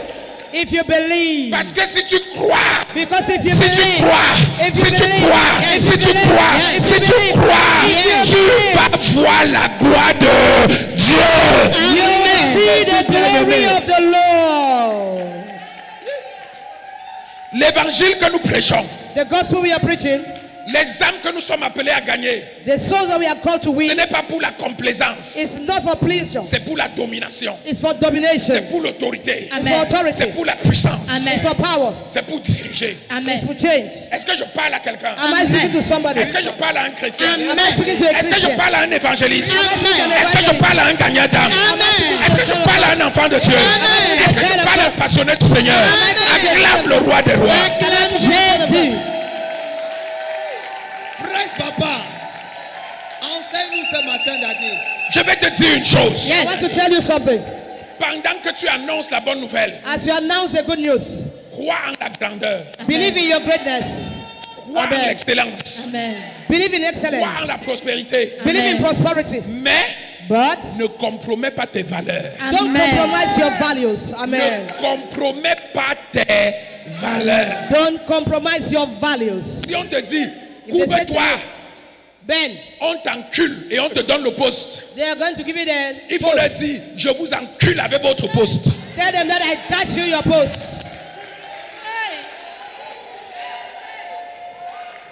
If you believe, Parce que si tu crois, because if you si tu believe, crois, if si you tu believe, crois, if si you tu believe, crois, if si you tu believe, crois, if you tu believe, vas voir la gloire de Dieu. you will see the glory of the Lord. L'évangile que nous prêchons, The gospel we are preaching, les âmes que nous sommes appelés à gagner, the souls that we are called to ce win, n'est pas pour la complaisance, it's not for pleasure, c'est pour la domination, it's for c'est domination, pour l'autorité, it's for c'est authority, pour la puissance, it's for power, c'est pour diriger. it's Amen. for change. Est-ce que je parle à quelqu'un? Am I speaking to somebody? Est-ce que je parle à un chrétien? Am I speaking to a Est-ce que je Christian? parle à un évangéliste? Amen. Est-ce que je parle à un gagnant d'âme? Est-ce que je parle à un enfant de Dieu? Amen. Est-ce que je parle à un passionné du Seigneur? Amen. Acclame le roi des rois. Acclame Jésus. Prêche, papa. Enseigne-nous ce matin, Daddy. Je vais te dire une chose. I want to tell you something. Pendant que tu annonces la bonne nouvelle, As you announce the good news, crois en la grandeur, believe in your greatness, crois en Amen. l'excellence, Amen. believe in crois excellence, en la prospérité, believe in Amen. prosperity, mais but ne compromets pas tes valeurs. don't Amen. compromise your values. Amen. Ne compromets pas tes valeurs. Don't compromise your values. Si on te dit, If they say to couvre-toi, you, Ben, on t'encule et on te donne le poste. they are going to give you the Il faut leur post. dire, je vous encule avec votre poste. Tell them that I touch you your post.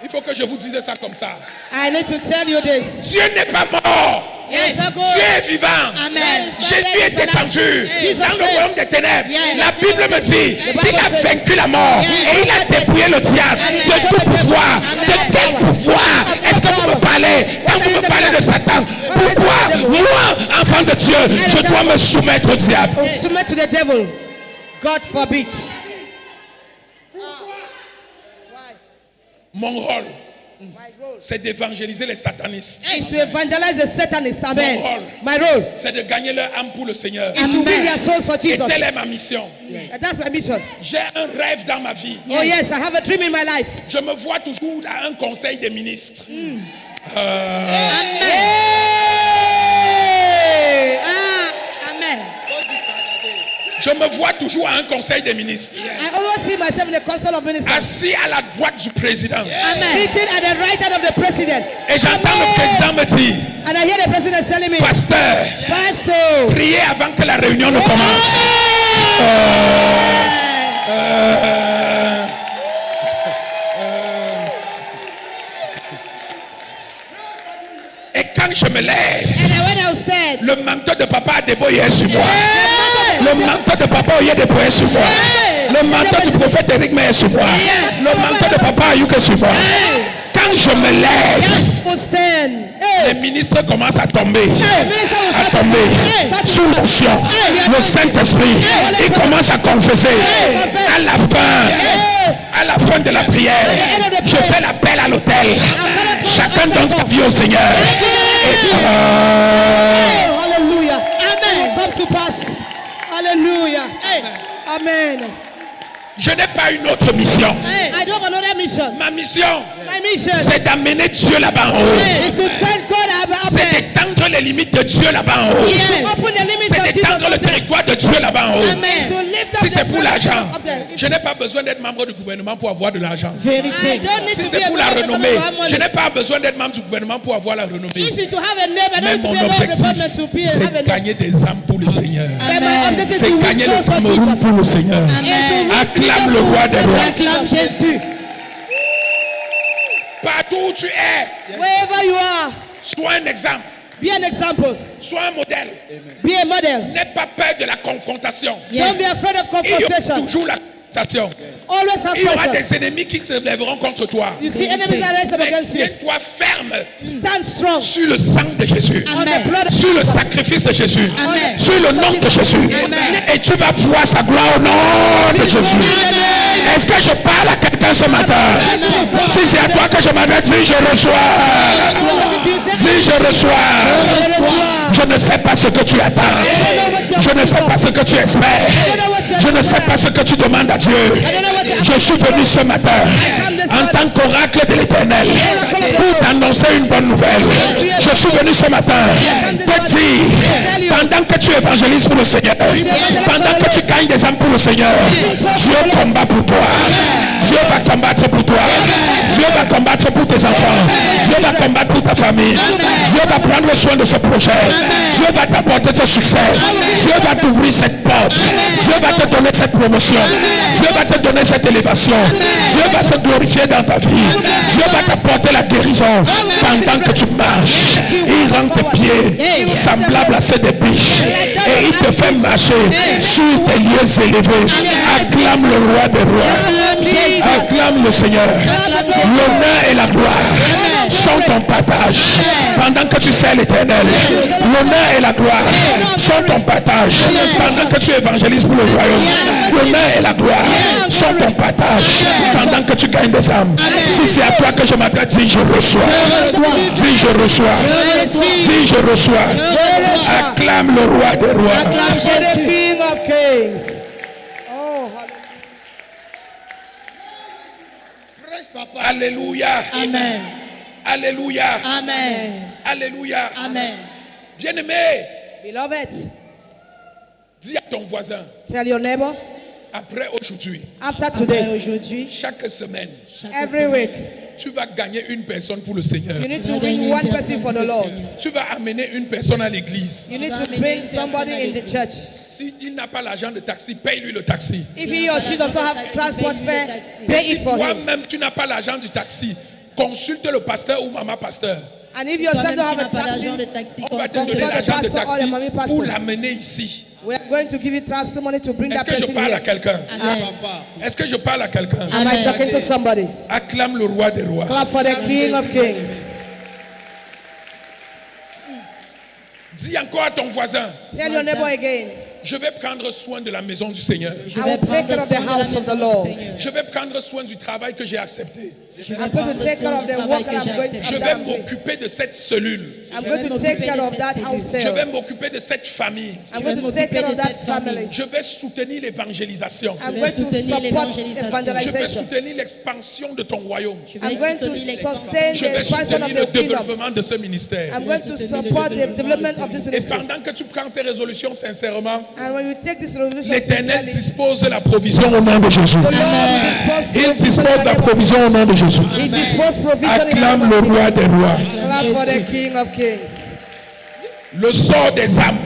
Il faut que je vous dise ça comme ça. I need to tell you this. Dieu n'est pas mort. Yes. Dieu est vivant. Amen. Jésus est descendu dans le royaume des ténèbres. Yes. La Bible me dit qu'il a vaincu la mort et il a dépouillé le diable de tout pouvoir. De quel pouvoir est-ce que vous me parlez? Quand vous me parlez de Satan, pourquoi moi, enfant de Dieu, je dois me soumettre au diable? Submit to the devil. God forbid. Mon rôle, c'est d'évangéliser les satanistes. Is to evangelize the Satanists. Amen. Mon rôle. My role C'est de gagner leur âme pour le Seigneur. is to win their souls for Et Jesus. telle est ma mission. That's my mission. J'ai un rêve dans ma vie. Oh yes, I have a dream in my life. Je me vois toujours à un conseil des ministres. Hey! Amen. Je me vois toujours à un conseil des ministres. I always see myself in the council of ministers. Assis à la droite du président. Sitting at the right hand of the president. Et j'entends le président me dire, And I hear the president telling me, pasteur, Pastor, priez avant que la réunion ne commence. Et quand je me lève, and then when I was dead, le manteau de papa a débrouillé sur moi. Le manteau de papa a débrouillé sur moi. Le manteau du prophète Eric est sur moi. Le manteau de papa a eu que sur moi. Quand je me lève, was stand. les ministres commencent à tomber. Minister will À start tomber. Sous l'onction. Le Saint-Esprit. Il commence à confesser. À la fin de la prière, je fais l'appel à l'autel. Chacun donne sa vie au Seigneur. Hallelujah. Amen. Come to pass. Hallelujah. Amen. Je n'ai pas une autre mission. I don't have another mission. Ma mission, My mission c'est d'amener Dieu là-bas en haut. is to send God up C'est there. d'étendre les limites de Dieu là-bas en haut. To open the limits C'est of Jesus d'étendre le up there. territoire de Dieu là-bas en haut. To lift up Si the c'est pour l'argent, presence up there. je n'ai pas besoin d'être membre du gouvernement pour avoir de l'argent. I don't need Si to be c'est a pour la member of the renommée, government to have je money. n'ai pas besoin d'être membre du gouvernement pour avoir la renommée. Easy to have a name. I Mais don't need to mon be a member of the objectif, government to be have a c'est name. gagner des âmes pour le Seigneur. But my objective is C'est to win gagner le souls for Cameroun Jesus. pour le Seigneur. Acclame le roi des rois. Acclame Jésus. Partout où tu es, Wherever you are, sois un exemple, be an example. sois un modèle. Be a model. N'aie pas peur de la confrontation. Don't be afraid of Il y aura confrontation. toujours la confrontation. Always have Il y aura pressure. des ennemis qui se lèveront contre toi. You see enemies that rise up Mais against you. tiens-toi ferme Stand strong sur le sang de Jésus, on the blood of sur le Jesus. sacrifice de Jésus, Amen. sur le nom de Jésus. Et tu vas voir sa gloire au nom de Jésus. Est-ce que je parle à quelqu'un ce matin? Si c'est à toi que je m'adresse, dis je reçois. Dis je reçois. Je ne sais pas ce que tu attends. Je ne sais pas ce que tu espères. Je ne sais pas ce que tu demandes à Dieu. Je suis venu ce matin en tant qu'oracle de l'Éternel pour t'annoncer une bonne nouvelle. Je suis venu ce matin pour te dire, pendant que tu évangélises pour le Seigneur, pendant que tu gagnes des âmes pour le Seigneur, Dieu combat pour toi. Dieu va combattre pour toi. Dieu va combattre pour tes enfants. Dieu va combattre pour ta famille. Dieu va prendre soin de ce projet. Dieu va t'apporter ce succès. Dieu va t'ouvrir cette porte. Dieu va te donner cette promotion. Dieu va te donner cette élévation. Dieu va se glorifier dans ta vie. Dieu va t'apporter la guérison pendant que tu marches. Il rend tes pieds semblables à ceux des biches. Et il te fait marcher sur tes lieux élevés. Acclame le roi des rois. Acclame le Seigneur. L'honneur et la gloire sont ton partage. Pendant que tu sais l'Éternel, l'honneur et la gloire sont ton partage. Pendant que tu évangélises pour le royaume, l'honneur et la gloire sont ton partage. Pendant que tu gagnes des âmes. Si c'est à toi que je m'adresse, dis je reçois. Dis je reçois. Dis je reçois. Acclame le roi des rois. Acclame the King of Kings. Oh, Prêche, papa. Alléluia. Amen. Alléluia. Amen. Alléluia. Amen. Bien-aimé, beloved, dis à ton voisin, tell your neighbor, après aujourd'hui, after Après today, aujourd'hui, chaque semaine, chaque every semaine, week, tu vas gagner une personne pour le Seigneur. you need to win one person for the Lord. Tu vas amener une personne à l'église. You need to bring somebody in the church. S'il n'a pas l'argent de taxi, paye-lui le taxi. If he or she does not have transport fare, pay Si it for him. toi-même tu n'as pas l'argent du taxi, consulte le pasteur ou maman pasteur. And if yourself toi-même don't tu have n'as a pas l'argent de taxi, taxi, On va te Consult donner the l'argent de pastor or taxi the mommy pastor. pour l'amener ici. we are going to give you testimony to bring Est-ce that que je person parle à here. quelqu'un? Amen. Papa. Est-ce que je parle à quelqu'un? Am I talking to somebody? Acclame le roi des rois. Clap for the King of Kings. Dis encore à ton voisin, Tell your neighbor again. je vais prendre soin de la maison du Seigneur. Je I vais will take care prendre of the soin de la house of the maison du Lord. Seigneur. Je vais prendre soin du travail que j'ai accepté. Je vais I'm going to prendre take care soin of du the travail work que that I'm j'ai going to accepté. Je I'm vais done with. m'occuper de cette cellule. I'm Je going vais to take care of m'occuper de that cette house cellule. Je vais cell. m'occuper de cette famille. I'm Je going vais to take care m'occuper of de that cette famille. family. Je vais soutenir l'évangélisation. I'm vais going to soutenir support l'évangélisation. Je vais evangelization. soutenir l'expansion de ton royaume. Je vais I'm going to soutenir l'expansion. sustain Je the vais expansion of soutenir le the kingdom. développement de ce ministère. I'm going to support the development of this Et ministry. pendant que tu prends ces résolutions sincèrement, And when you take this resolution l'Éternel sincerely, dispose de la provision au nom de Jésus. the Lord will dispose Il provision dispose in de the la name of provision au nom de Jésus. Jesus. He dispose provision in the Acclame name le of Jesus. roi des rois. Clap for the King of Kings. Le sort des âmes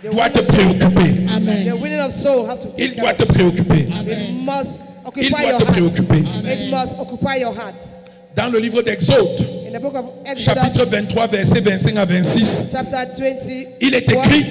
The doit te winning of soul- préoccuper. Amen. the winning of soul have to take Il care doit of te préoccuper. it. It must Il occupy doit your te heart. préoccuper. It must occupy your heart. Dans le livre d'Exode, In the book of chapitre Exodus, 23, versets 25 à 26, chapter 20, il est écrit,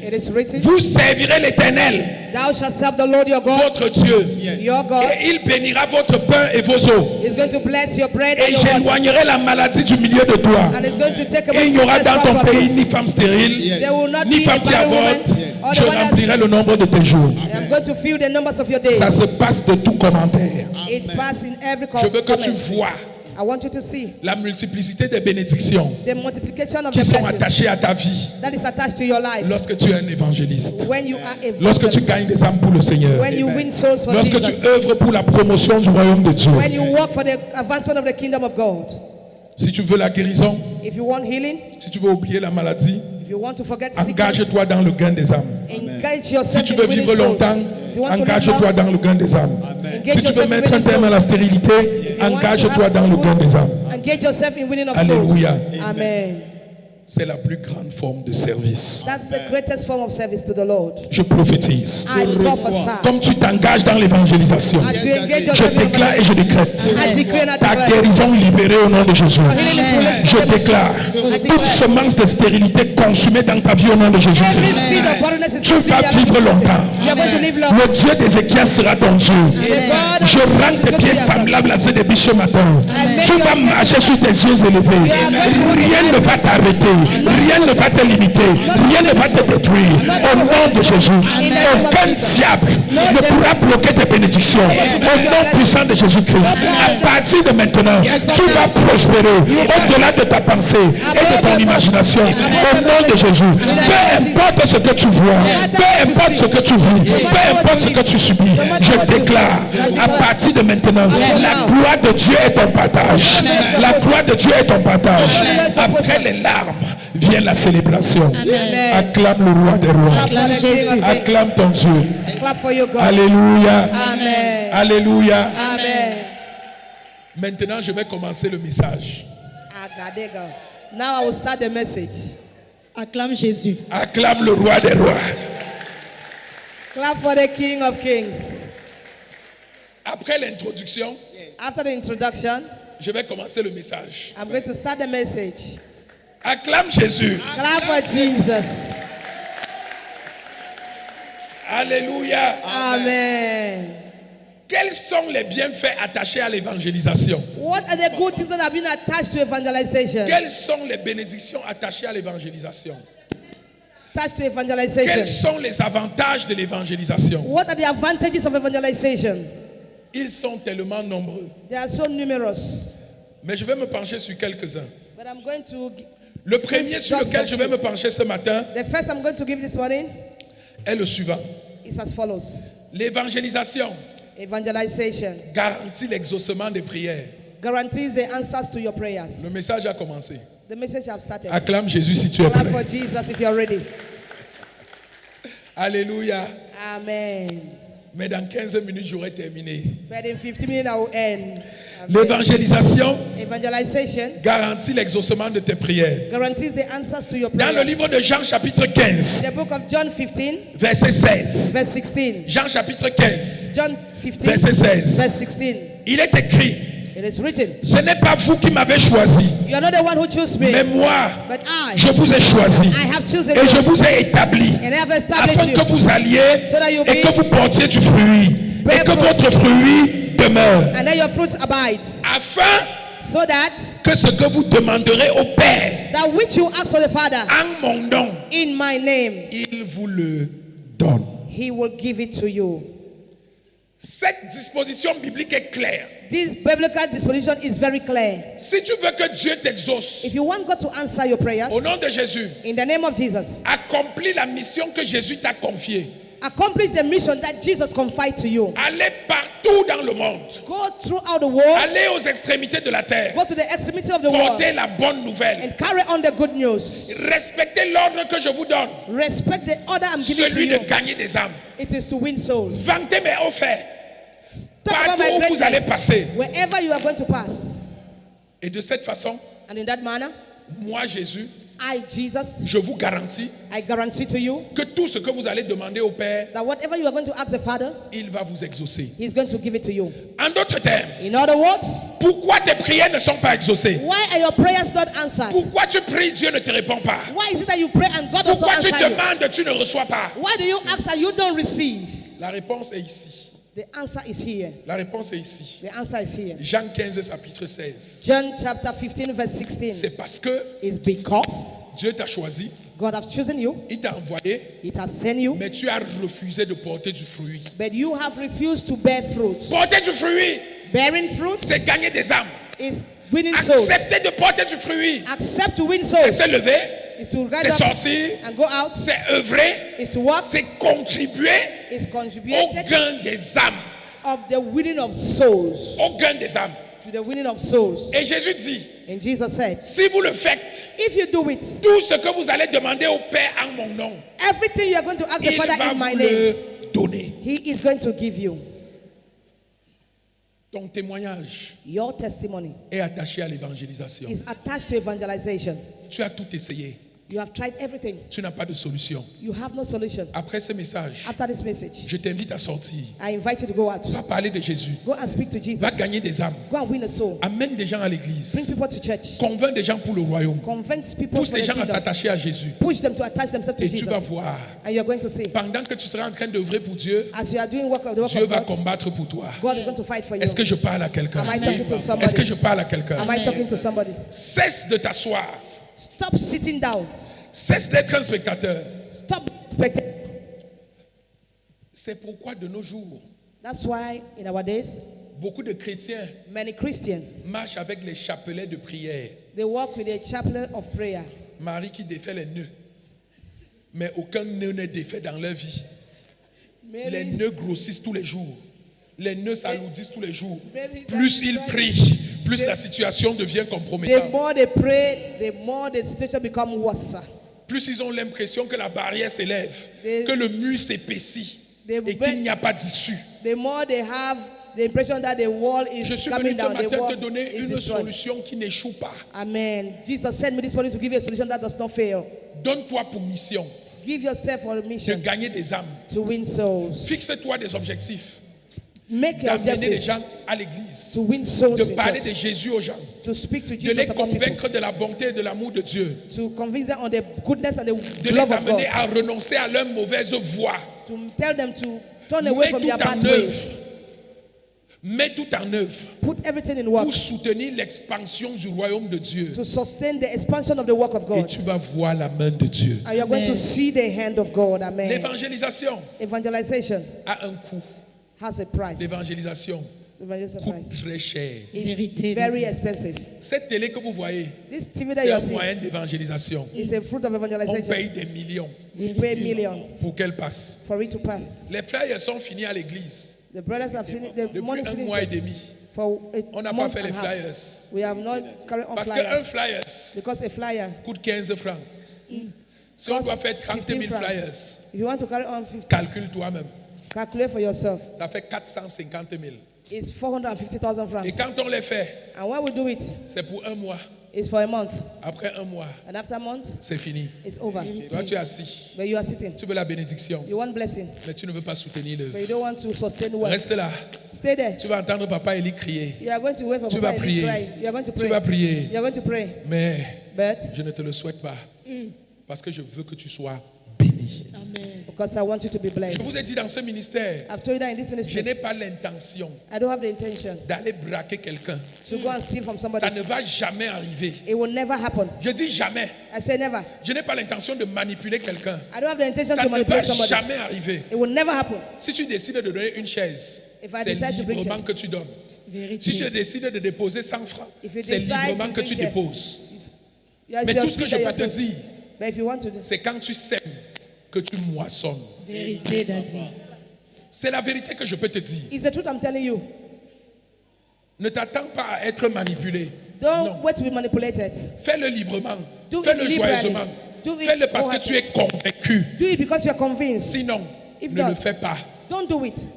it is written, vous servirez l'Éternel, thou shalt serve the Lord your God, votre Dieu, your God et il bénira votre pain et vos eaux. is going to bless your bread and Et your water. j'éloignerai la maladie du milieu de toi. And is going to take Et away il n'y aura sickness dans ton from pays you. ni femme stérile, There will not ni be a femme qui barren woman, avorte. or Je the one that remplirai le nombre de tes jours. I'm going to fill the numbers of your days. Ça se passe de tout commentaire. It passes in every Je veux que tu comment. vois I want you to see la multiplicité des bénédictions the multiplication of qui the sont blessings attachées à ta vie that is attached to your life lorsque tu es un évangéliste. when you are a Lorsque tu evangelist, gagnes des âmes pour le Seigneur. when you win souls for Lorsque tu Jesus, œuvres pour la promotion du royaume de Dieu. when you work for the advancement of the kingdom of God. Si tu veux la guérison, If you want healing, si tu veux oublier la maladie, if you want to forget sickness, engage-toi dans le gain des âmes. engage Si yourself tu in veux winning vivre souls. longtemps, If you want to live engage-toi long, dans le gain des âmes. engage Si tu veux yourself in mettre un winning terme à souls. la stérilité, If you want to engage-toi have dans le gain des âmes. Engage yourself in winning of Alléluia. souls. Amen. C'est la plus grande forme de service. That's the greatest form of service to the Lord. Je prophétise. I prophesy. Comme tu t'engages dans l'évangélisation, As you engage je yourself in déclare et je décrète I decree and I ta declare. guérison libérée au nom de Jésus. Healing is released. Je déclare toute semence de stérilité consumée dans ta vie au nom de Every Jésus-Christ. seed of barrenness is Tu vas consumed in your vivre life. longtemps. You are going to live long. Le Dieu d'Ézéchiel sera ton Dieu. Je rends tes pieds semblables à ceux des biches ce matin. Tu vas marcher sur tes yeux élevés. Rien ne va t'arrêter. Rien ne va te limiter. Rien ne va te détruire. Au nom de Jésus. Aucun diable ne pourra bloquer tes bénédictions. Au nom puissant de Jésus-Christ. À partir de maintenant, tu vas prospérer au-delà de ta pensée et de ton imagination. Au nom de Jésus. Peu importe ce que tu vois, peu importe ce que tu vis, peu importe ce que tu subis, je déclare à partir de maintenant, la gloire de Dieu est ton partage. La gloire de Dieu est ton partage. Après les larmes vient la célébration. Acclame le roi des rois. Acclame ton Dieu. Clap for your God. Alléluia. Amen. Alléluia. Amen. Maintenant, je vais commencer le message. Agadega. Now I will start the message. Acclame Jésus. Acclame le roi des rois. Clap for the King of Kings. Après l'introduction, After the introduction, je vais commencer le message. I'm going to start the message. Acclame Jésus. Clap for Jesus. Alléluia. Amen. Quels sont les bienfaits attachés à l'évangélisation? What are the good things that have been attached to evangelization? Quelles sont les bénédictions attachées à l'évangélisation? Attached to Quels evangelization. sont les avantages de l'évangélisation? What are the advantages of evangelization? Ils sont tellement nombreux. They are so numerous. Mais je vais me pencher sur quelques-uns. But I'm going to, Le premier sur lequel je vais me pencher ce matin the first I'm going to give this morning est le suivant. is as follows. L'évangélisation Evangelization garantit l'exaucement des prières. guarantees the answers to your prayers. Le message a commencé. The message I've started. Acclame Jésus si tu es Clap for prêt. Jesus if you're ready. Alléluia. Amen. Mais dans 15 minutes, j'aurai terminé. But in 50 minutes I will end. Amen. L'évangélisation Evangelization garantit l'exaucement de tes prières. guarantees the answers to your Dans le prayers. livre de Jean chapitre 15, The book of John 15, verset 16. verse 16. Jean chapitre 15, John 15, verset 16. verse 16. Il est écrit, It is written, ce n'est pas vous qui m'avez choisi, you are not the one who chose me, mais moi, but I je vous ai choisi I have chosen et je you, vous ai établi and I have afin established que you, vous alliez so that you et be que vous portiez du fruit et que votre fruit demeure, and that your fruits abide, afin so that que ce que vous demanderez au Père that which you ask of the Father en mon nom, in my name, il vous le donne. he will give it to you. Cette disposition biblique est claire. This biblical disposition is very clear. Si tu veux que Dieu t'exauce, If you want God to answer your prayers, au nom de Jésus, in the name of Jesus, accomplis la mission que Jésus t'a confiée. Accomplish the mission that Jesus confided to you. Allez partout dans le monde. Go throughout the world. Allez aux extrémités de la terre. Go to the extremity of the world. Portez la bonne nouvelle. And carry on the good news. Respectez l'ordre que je vous donne. Respect the order I'm giving to Celui de you. gagner des âmes. It is to win souls. Vantez mes hauts faits. Talk about Partout my où vous allez greatness. passer. Wherever you are going to pass. Et de cette façon, And in that manner, moi Jésus, I, Jesus, je vous garantis I guarantee to you que tout ce que vous allez demander au Père, that whatever you are going to ask the Father, il va vous exaucer. He's going to give it to you. En d'autres termes, In other words, pourquoi tes prières ne sont pas exaucées? why are your prayers not answered? Pourquoi tu pries, Dieu ne te répond pas? Why is it that you pray and God does Pourquoi not tu answer you? demandes, tu ne reçois pas? Why do you ask and you don't receive? La réponse est ici. The answer is here. La réponse est ici. The answer is here. Jean 15, chapitre 16. John chapter 15 verse 16. C'est parce que Is because Dieu t'a choisi, God has chosen you, il t'a envoyé, it has sent you, mais tu as refusé de porter du fruit. but you have refused to bear fruits. Porter du fruit, Bearing fruits c'est gagner des âmes. is winning souls. Accepter de porter du fruit, Accept to win c'est souls. se lever, Is to rise c'est up sortir, and go out. c'est œuvrer, Is to work. c'est contribuer Is au contributed gain des âmes. of the winning of souls. Au gain des âmes. To the winning of souls. Et Jésus dit, And Jesus said, si vous le faites, if you do it, tout ce que vous allez demander au Père en mon nom, everything you are going to ask the il Father va in my vous name, le donner. He is going to give you. Ton témoignage Your testimony est attaché à l'évangélisation. is attached to evangelization. Tu as tout essayé. You have tried everything. Tu n'as pas de solution. You have no solution. Après ce message, After this message, je t'invite à sortir. I invite you to go out. Va parler de Jésus. Go and speak to Jesus. Va gagner des âmes. Go and win a soul. Amène des gens à Bring l'église. people to church. Convainc des gens pour le royaume. Convince people Pousse for les the gens à kingdom. s'attacher à Jésus. Push them to attach themselves to Et tu vas Jesus. voir, And you're going to see, pendant que tu seras en train d'œuvrer pour Dieu, as you are doing the work Dieu of va God, combattre pour toi. God is going to fight for you. Est-ce que je parle à quelqu'un? Am I talking to Est-ce somebody? que je parle à quelqu'un? Am I talking to somebody? Cesse de t'asseoir. Stop sitting down. Cesse d'être un spectateur. Stop expecting. C'est pourquoi de nos jours, That's why in our days, beaucoup de chrétiens many Christians, marchent avec les chapelets de prière. they walk with a chaplain of prayer. Marie qui défait les nœuds. Mais aucun nœud n'est défait dans leur vie. Les Mary, nœuds grossissent tous les jours. Les nœuds s'alourdissent tous les jours. Mary, Plus ils prient, plus la situation devient the compromettante. more they pray, the more the situation becomes worse. Plus ils ont l'impression que la barrière s'élève, They- que le mur s'épaissit They et qu'il n'y a pas d'issue. The more they have the impression that the wall Je is suis coming venu ce down, the matin wall te donner is une destroyed. solution qui n'échoue pas. Amen. Jesus sent me this morning to give you a solution that does not fail. Donne-toi pour mission Give yourself for a de mission gagner des âmes. to win souls. Fixe-toi des objectifs. Make your D'amener les objective gens à l'église. to win souls De in parler de church, Jésus aux gens. to speak to De Jesus les about people, convaincre de la bonté et de l'amour de Dieu. to convince them on the goodness and the De love les of God, amener à renoncer à leur mauvaise voie. to tell them to turn away Mets from tout their en bad œuvre. ways. Mets tout en œuvre Put everything in work pour soutenir l'expansion du royaume de Dieu. to sustain the expansion of the work of Et God. tu vas voir la main de Dieu. And you're going to see the hand of God. Amen. L'évangélisation Evangelization a un coût. has a price. L'évangélisation Evangelization coûte price. très cher. It's Vérité, very vérité. expensive. Cette télé que vous voyez, This TV that c'est you un are seeing moyen d'évangélisation. is a fruit of On evangelization. paye des millions We pay millions pour qu'elle passe. for it to pass. Les flyers sont finis à l'église The brothers have finished, the depuis money is un finished mois et demi. for On a n'a pas month fait les and a half. flyers. We have not carried on Parce qu'un flyers flyers because a flyer coûte 15 francs. Si on costs doit faire 30 000 15 francs. flyers, If you want to carry on 50, calcule toi-même. calculate for yourself. Ça fait 450 000. It's 450,000 Et francs. quand on les fait, And when we do it, c'est pour un mois. it's for a month. Après un mois, And after a month, c'est fini. it's over. Toi, tu es assis. But you are sitting. Tu veux la bénédiction, You want blessing, mais tu ne veux pas soutenir l'œuvre. but you don't want to sustain work. Reste là. Stay there. Tu vas entendre Papa Élie crier. You are going to wait for Tu Papa vas Eli prier. cry. You are going to Tu vas pray. prier. You are going to pray. Mais But je ne te le souhaite pas. Parce que je veux que tu sois béni. Amen. because I want you to be Je vous ai blessed. dit dans ce ministère, I've told you that in this je ministry, n'ai pas l'intention I don't have the intention d'aller braquer quelqu'un. to go and steal from Ça somebody. ne va jamais arriver. It will never happen. Je dis jamais. I say never. Je n'ai pas l'intention de manipuler quelqu'un. I don't have the intention Ça to ne va manipulate somebody. jamais arriver. It will never happen. Si tu décides de donner une chaise, If I c'est decide to bring librement chair. que tu donnes. Vérité. Si tu décides de déposer 100 francs, If you c'est decide librement to que bring tu chair. déposes. Yes, Mais your tout ce que seed je that you peux are te doing. dire, But if you want to do, c'est quand tu sèmes que tu moissonnes. Vérité, Daddy. C'est la vérité que je peux te dire. It's the truth I'm telling you. Ne t'attends pas à être manipulé. Don't Non. wait to be manipulated. Fais-le librement. Do Fais-le it liberally. joyeusement. Do it Fais-le parce que tu es convaincu. Do it because you're convinced. Sinon, If ne not, le fais pas. Don't do it.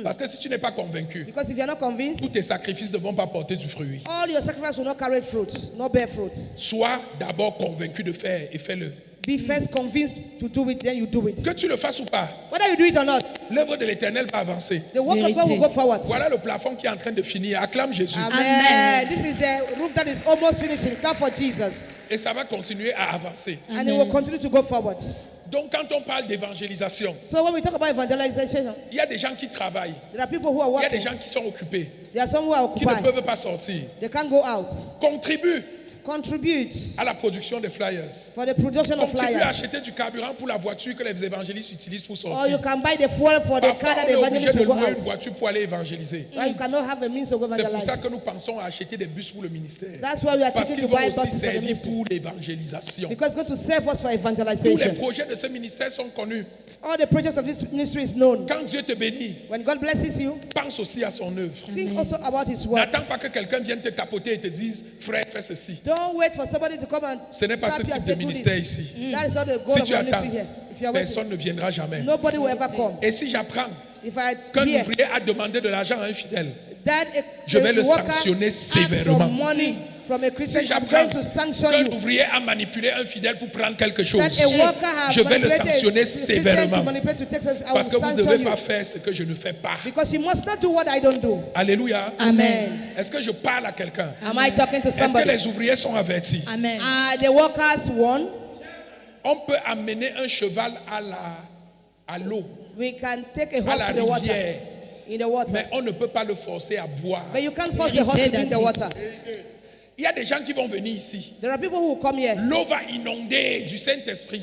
Parce que si tu n'es pas convaincu, Because if you're not convinced, tous tes sacrifices ne vont pas porter du fruit. all your sacrifice will not carry fruit, not bear fruit. Sois d'abord convaincu de faire et fais-le. Be first convinced to do it, then you do it. Que tu le fasses ou pas, Whether you do it or not, l'œuvre de l'Éternel va avancer. the work of God will go forward. Voilà le plafond qui est en train de finir. Acclame Jésus. Amen. This is the roof that is almost finishing. Clap for Jesus. Et ça va continuer à avancer. And it will continue to go forward. Donc quand on parle d'évangélisation, So when we talk about evangelization, il y a des gens qui travaillent. there are people who are Il y a des working. gens qui sont occupés, There are some who are qui ne occupied. peuvent pas sortir. They can't go out. Contribue Contribute à la production des flyers. for the production of Contribue à flyers. acheter du carburant pour la voiture que les évangélistes utilisent pour Or you sortir. can buy the fuel for the car Parfois, that on the est obligé evangelist de will go louer une out. voiture pour aller évangéliser. Why you cannot have a means to go C'est pour ça evangelize. que nous pensons à acheter des bus pour le ministère. That's why we are Parce thinking qu'ils to buy vont aussi buses for the servir ministry. pour l'évangélisation. Because it's going to serve us for Tous les evangelization. projets de ce ministère sont connus. All the projects of this ministry is known. Quand Dieu te bénit, When God blesses you, pense aussi à son œuvre. think also about His word. N'attends pas que quelqu'un vienne te tapoter et te dise, frère, fais ceci. Don't wait for somebody to come and Ce n'est pas ce tap you and type say, de "Do ministère this." ici. That is not the goal Si of tu our attends, ministry here. If you are waiting, personne ne viendra jamais. nobody will ever come. Et si j'apprends If I qu'un hear ouvrier a demandé de l'argent à un fidèle, that je vais le a worker sanctionner asks sévèrement. for money from a Christian, si I'm j'apprends going to sanction qu'un you. ouvrier a manipulé un fidèle pour prendre quelque chose, That a worker has je vais le manipulated sanctionner a Christian to sévèrement. manipulate to take us, I Parce que will vous ne sanction devez you. pas faire ce que je ne fais pas. Because you must not do what I don't do. Alléluia. Amen. Est-ce que je parle à quelqu'un? Am I talking to Est-ce que somebody? les ouvriers sont avertis? Amen. Are the workers one? On peut amener un cheval à l'eau, We can take a à horse la to the water. rivière, In the water. mais on ne peut pas le forcer à boire. But you can't force the horse to drink the water. Il y a des gens qui vont venir ici. There are people who will come here. L'eau va inonder du Saint-Esprit.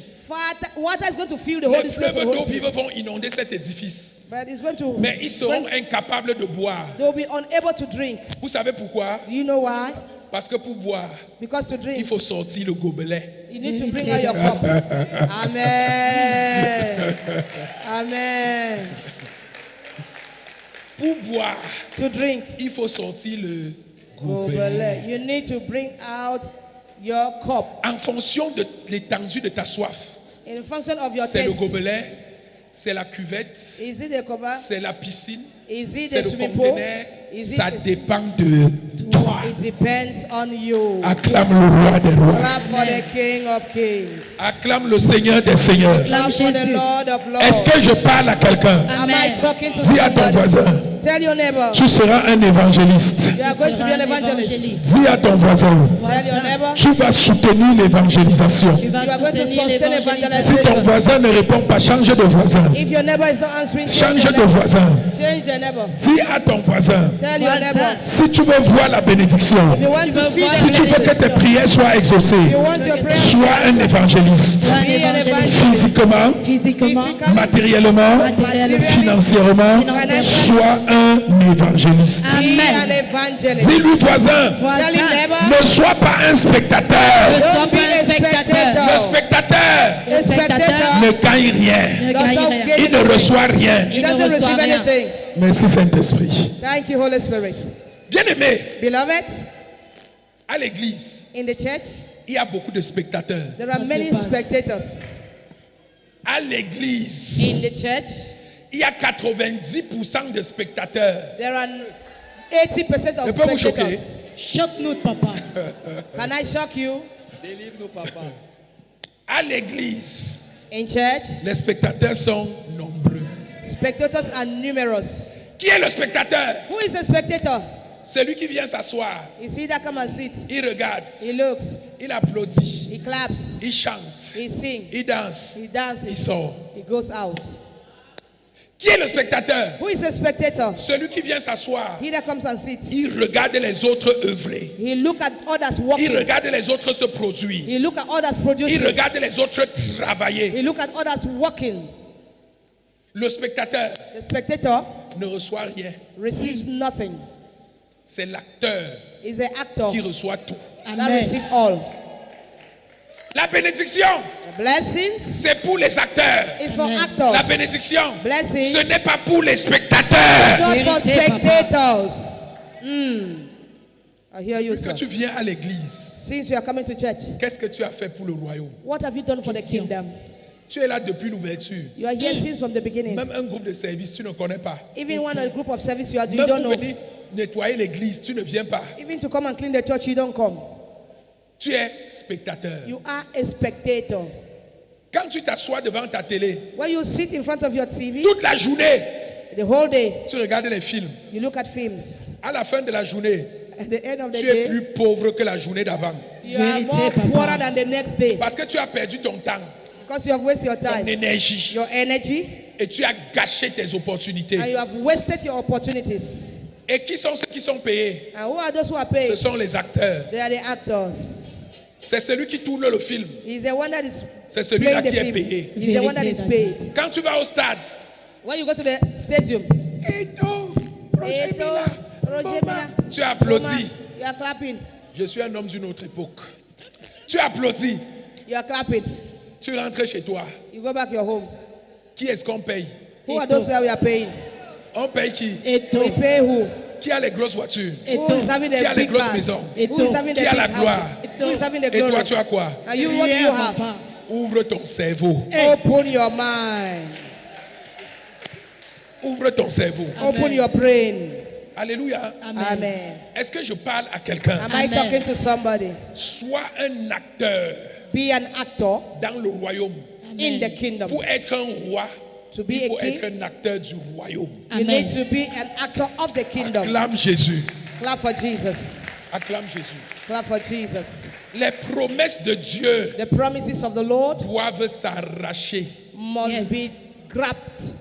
Water is going to fill the Holy Les Spirit. fleuves d'eau vive vont inonder cet édifice. But it's going to. Mais ils seront incapables de boire. They will be unable to drink. Vous savez pourquoi? Do you know why? Parce que pour boire, Because to il drink, faut sortir le gobelet. you need to bring out your cup. Amen. Amen. Pour boire, To drink, il faut sortir le gobelet. Gobele. You need to bring out your cup. En fonction de l'étendue de ta soif, In function of your c'est le taste. gobelet, c'est la cuvette, Is it the cover? c'est la piscine, Is it c'est the le swimming pool? conteneur. Is Ça it? dépend de toi. It depends on you. Acclame le roi des rois. Clap for the King of Kings. Acclame le Seigneur des seigneurs. Clap for the Lord of Lords. Est-ce que je parle à quelqu'un? Am I talking to Dis à ton somebody? voisin, Tell your neighbor. tu seras un évangéliste. You are going to be an evangelist. Dis à ton voisin, Tell your neighbor. tu vas soutenir l'évangélisation. Tu vas You are going to soutenir sustain Si ton evangelization. voisin ne répond pas, change de voisin. If your neighbor is not answering, Change de voisin. change your neighbor. Dis à ton voisin, Tell your neighbor. si tu veux voir la bénédiction, If you want to see si tu veux the que tes prières soient exaucées, you want your prayer sois un évangéliste. Sois un Be an évangéliste. evangelist. Physiquement, Physiquement, Physically, matériellement, matériellement, financièrement, Financièrement. sois un évangéliste. be an Amen. evangelist. Dis-lui voisin, Tell him Voisin, neighbor. ne sois pas un ne spectateur. sois be pas a un spectateur. spectator. Le spectateur Le spectateur ne gagne rien. ne Does gagne not rien. gain Il ne reçoit rien. He Il ne doesn't reçoit receive rien. anything. Merci Saint-Esprit. Thank you, Holy Spirit. Bien-aimé, Beloved, à l'église, in the church, il y a beaucoup de spectateurs. there are Ça se many passe. spectators. À In l'église, the church, il y a 90% de spectateurs. there are 80% Je of peux vous choquer? spectators. Choque-nous, papa. Can I shock you? Délivre-nous, papa. À l'église, In church, les spectateurs sont nombreux. spectators are numerous. Qui est le spectateur? Who is a spectator? Celui qui vient s'asseoir, Is he that come and sit? il regarde, He looks, il applaudit, he claps, il chante, he sings, il danse, he il dances, sort. he goes out. Qui est le spectateur? Who is a spectator? Celui qui vient s'asseoir, He that comes and sits. il regarde les autres œuvrer. He look at others Il working. regarde les autres se produire. He look at others Il producing. regarde les autres travailler. He look at others working. Le spectateur The spectator ne reçoit rien. receives nothing. C'est l'acteur He's the actor qui reçoit tout. that Amen. receives all. La bénédiction, The blessings c'est pour les acteurs. is for Amen. actors. La bénédiction, Blessings ce n'est pas pour les spectateurs. not for Vérité, papa. spectators. I hear you, Puisque sir. tu viens à l'église, Since you are coming to church, qu'est-ce que tu as fait pour le royaume? what have you done for the Question. kingdom? Tu es là depuis l'ouverture. You are here since from the beginning. Même un groupe de service, tu ne connais pas. Even when a group of service you Même don't pour know. venir nettoyer l'église, tu ne viens pas. Even to come and clean the church, you don't come. Tu es spectateur. You are a spectator. Quand tu t'assois devant ta télé, When you sit in front of your TV, toute la journée, the whole day, tu regardes les films. you look at films. À la fin de la journée, At the end of the tu es day, plus pauvre que la journée d'avant. you are Vérité, more papa. poorer than the next day Parce que tu as perdu ton temps, because you have wasted your ton time, énergie, your energy, et tu as gâché tes opportunités. and you have wasted your opportunities. Et qui sont ceux qui sont payés? And who are those who are Ce paid? sont les acteurs. They are the actors. C'est celui qui tourne le film. He's the one that is C'est celui-là playing the qui est film. payé. He's the one that is paid. Quand tu vas au stade, When you go to the stadium, Eto, Roger Eto, Mila, Roger Boma, Mila, tu applaudis. Roma, you are clapping. Je suis un homme d'une autre époque. Tu applaudis. You are clapping. Tu rentres chez toi. You go back your home. Qui est-ce qu'on paye? Who are those that we are paying? On paye qui? Eto. We pay who? Qui a les grosses voitures? Who is Eto. having Qui a the les big grosses cars? maisons? Who is having the Qui a big la gloire? houses? Who is having the Et toi, glory? tu as quoi? And you, what do you have? Papa. Ouvre ton cerveau. Open your mind. Ouvre ton cerveau. Open your brain. Alléluia. Amen. Amen. Est-ce que je parle à quelqu'un? Am I Amen. talking to somebody? Sois un acteur Be an actor dans le royaume. in the Amen. kingdom. Pour être un roi, To be il a faut king, être un acteur du royaume. you Amen. need to be an actor of the kingdom. Acclame Jésus. Clap for Jesus. Acclame Jésus. Clap for Jesus. Les promesses de Dieu The promises of the Lord doivent s'arracher. must Yes. be grabbed.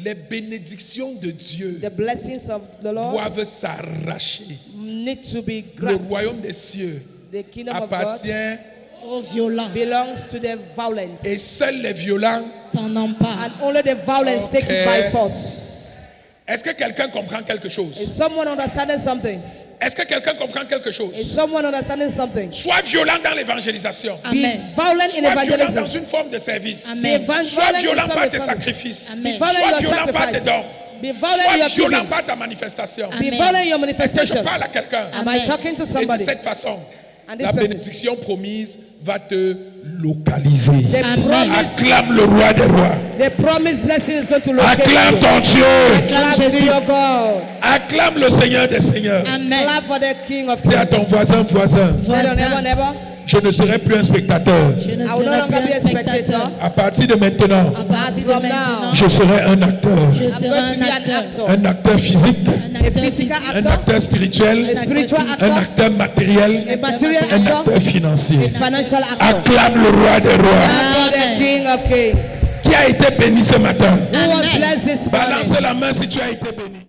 Les bénédictions de Dieu The blessings of the Lord doivent s'arracher. need to be Le grabbed. royaume des cieux The kingdom of God appartient Au violent. belongs to the violent. et seuls les violents. S'en empare. And only the violence take it Okay. by force. Est-ce que quelqu'un comprend quelque chose? Is someone understanding something? Est-ce que quelqu'un comprend quelque Is chose? someone understanding something? Sois violent dans l'évangélisation. Be Amen. violent in Sois violent evangelism. dans une forme de service. Amen. Be Sois violent in violent some par tes service. sacrifices. Amen. Be violent in Sois your violent par tes sacrifice. dons. Be violent in Sois your violent giving. par ta manifestation. Be Amen. violent in your Est-ce que je manifestations. parle à quelqu'un? Am I Amen. talking to Et de somebody? cette façon, And this la person. bénédiction promise va te localiser. The Amen. promise, Acclame le roi des rois. the promised blessing is going to locate Acclame you. ton Dieu. Clap to Jésus. your God. Acclame le Seigneur des Seigneurs. Amen. Clap for the King of Dis à Kings. ton voisin, voisin, Tell your neighbor, Voisin. neighbor. je ne serai plus un spectateur. Je ne I will no serai longer plus be un a spectateur. spectator. À partir de maintenant, À partir de from maintenant, now, je serai un acteur. je I'm serai going to un be an acteur. actor. Un acteur physique, Un A acteur physical physique. un actor, acteur spirituel, a spiritual un actor, acteur matériel, a material un actor, acteur financier. a financial actor. Acclame le roi des rois. Clap for the Amen. King of Kings. Qui a été béni ce matin? Who was Amen. blessed this morning? Balance la main si tu as été béni.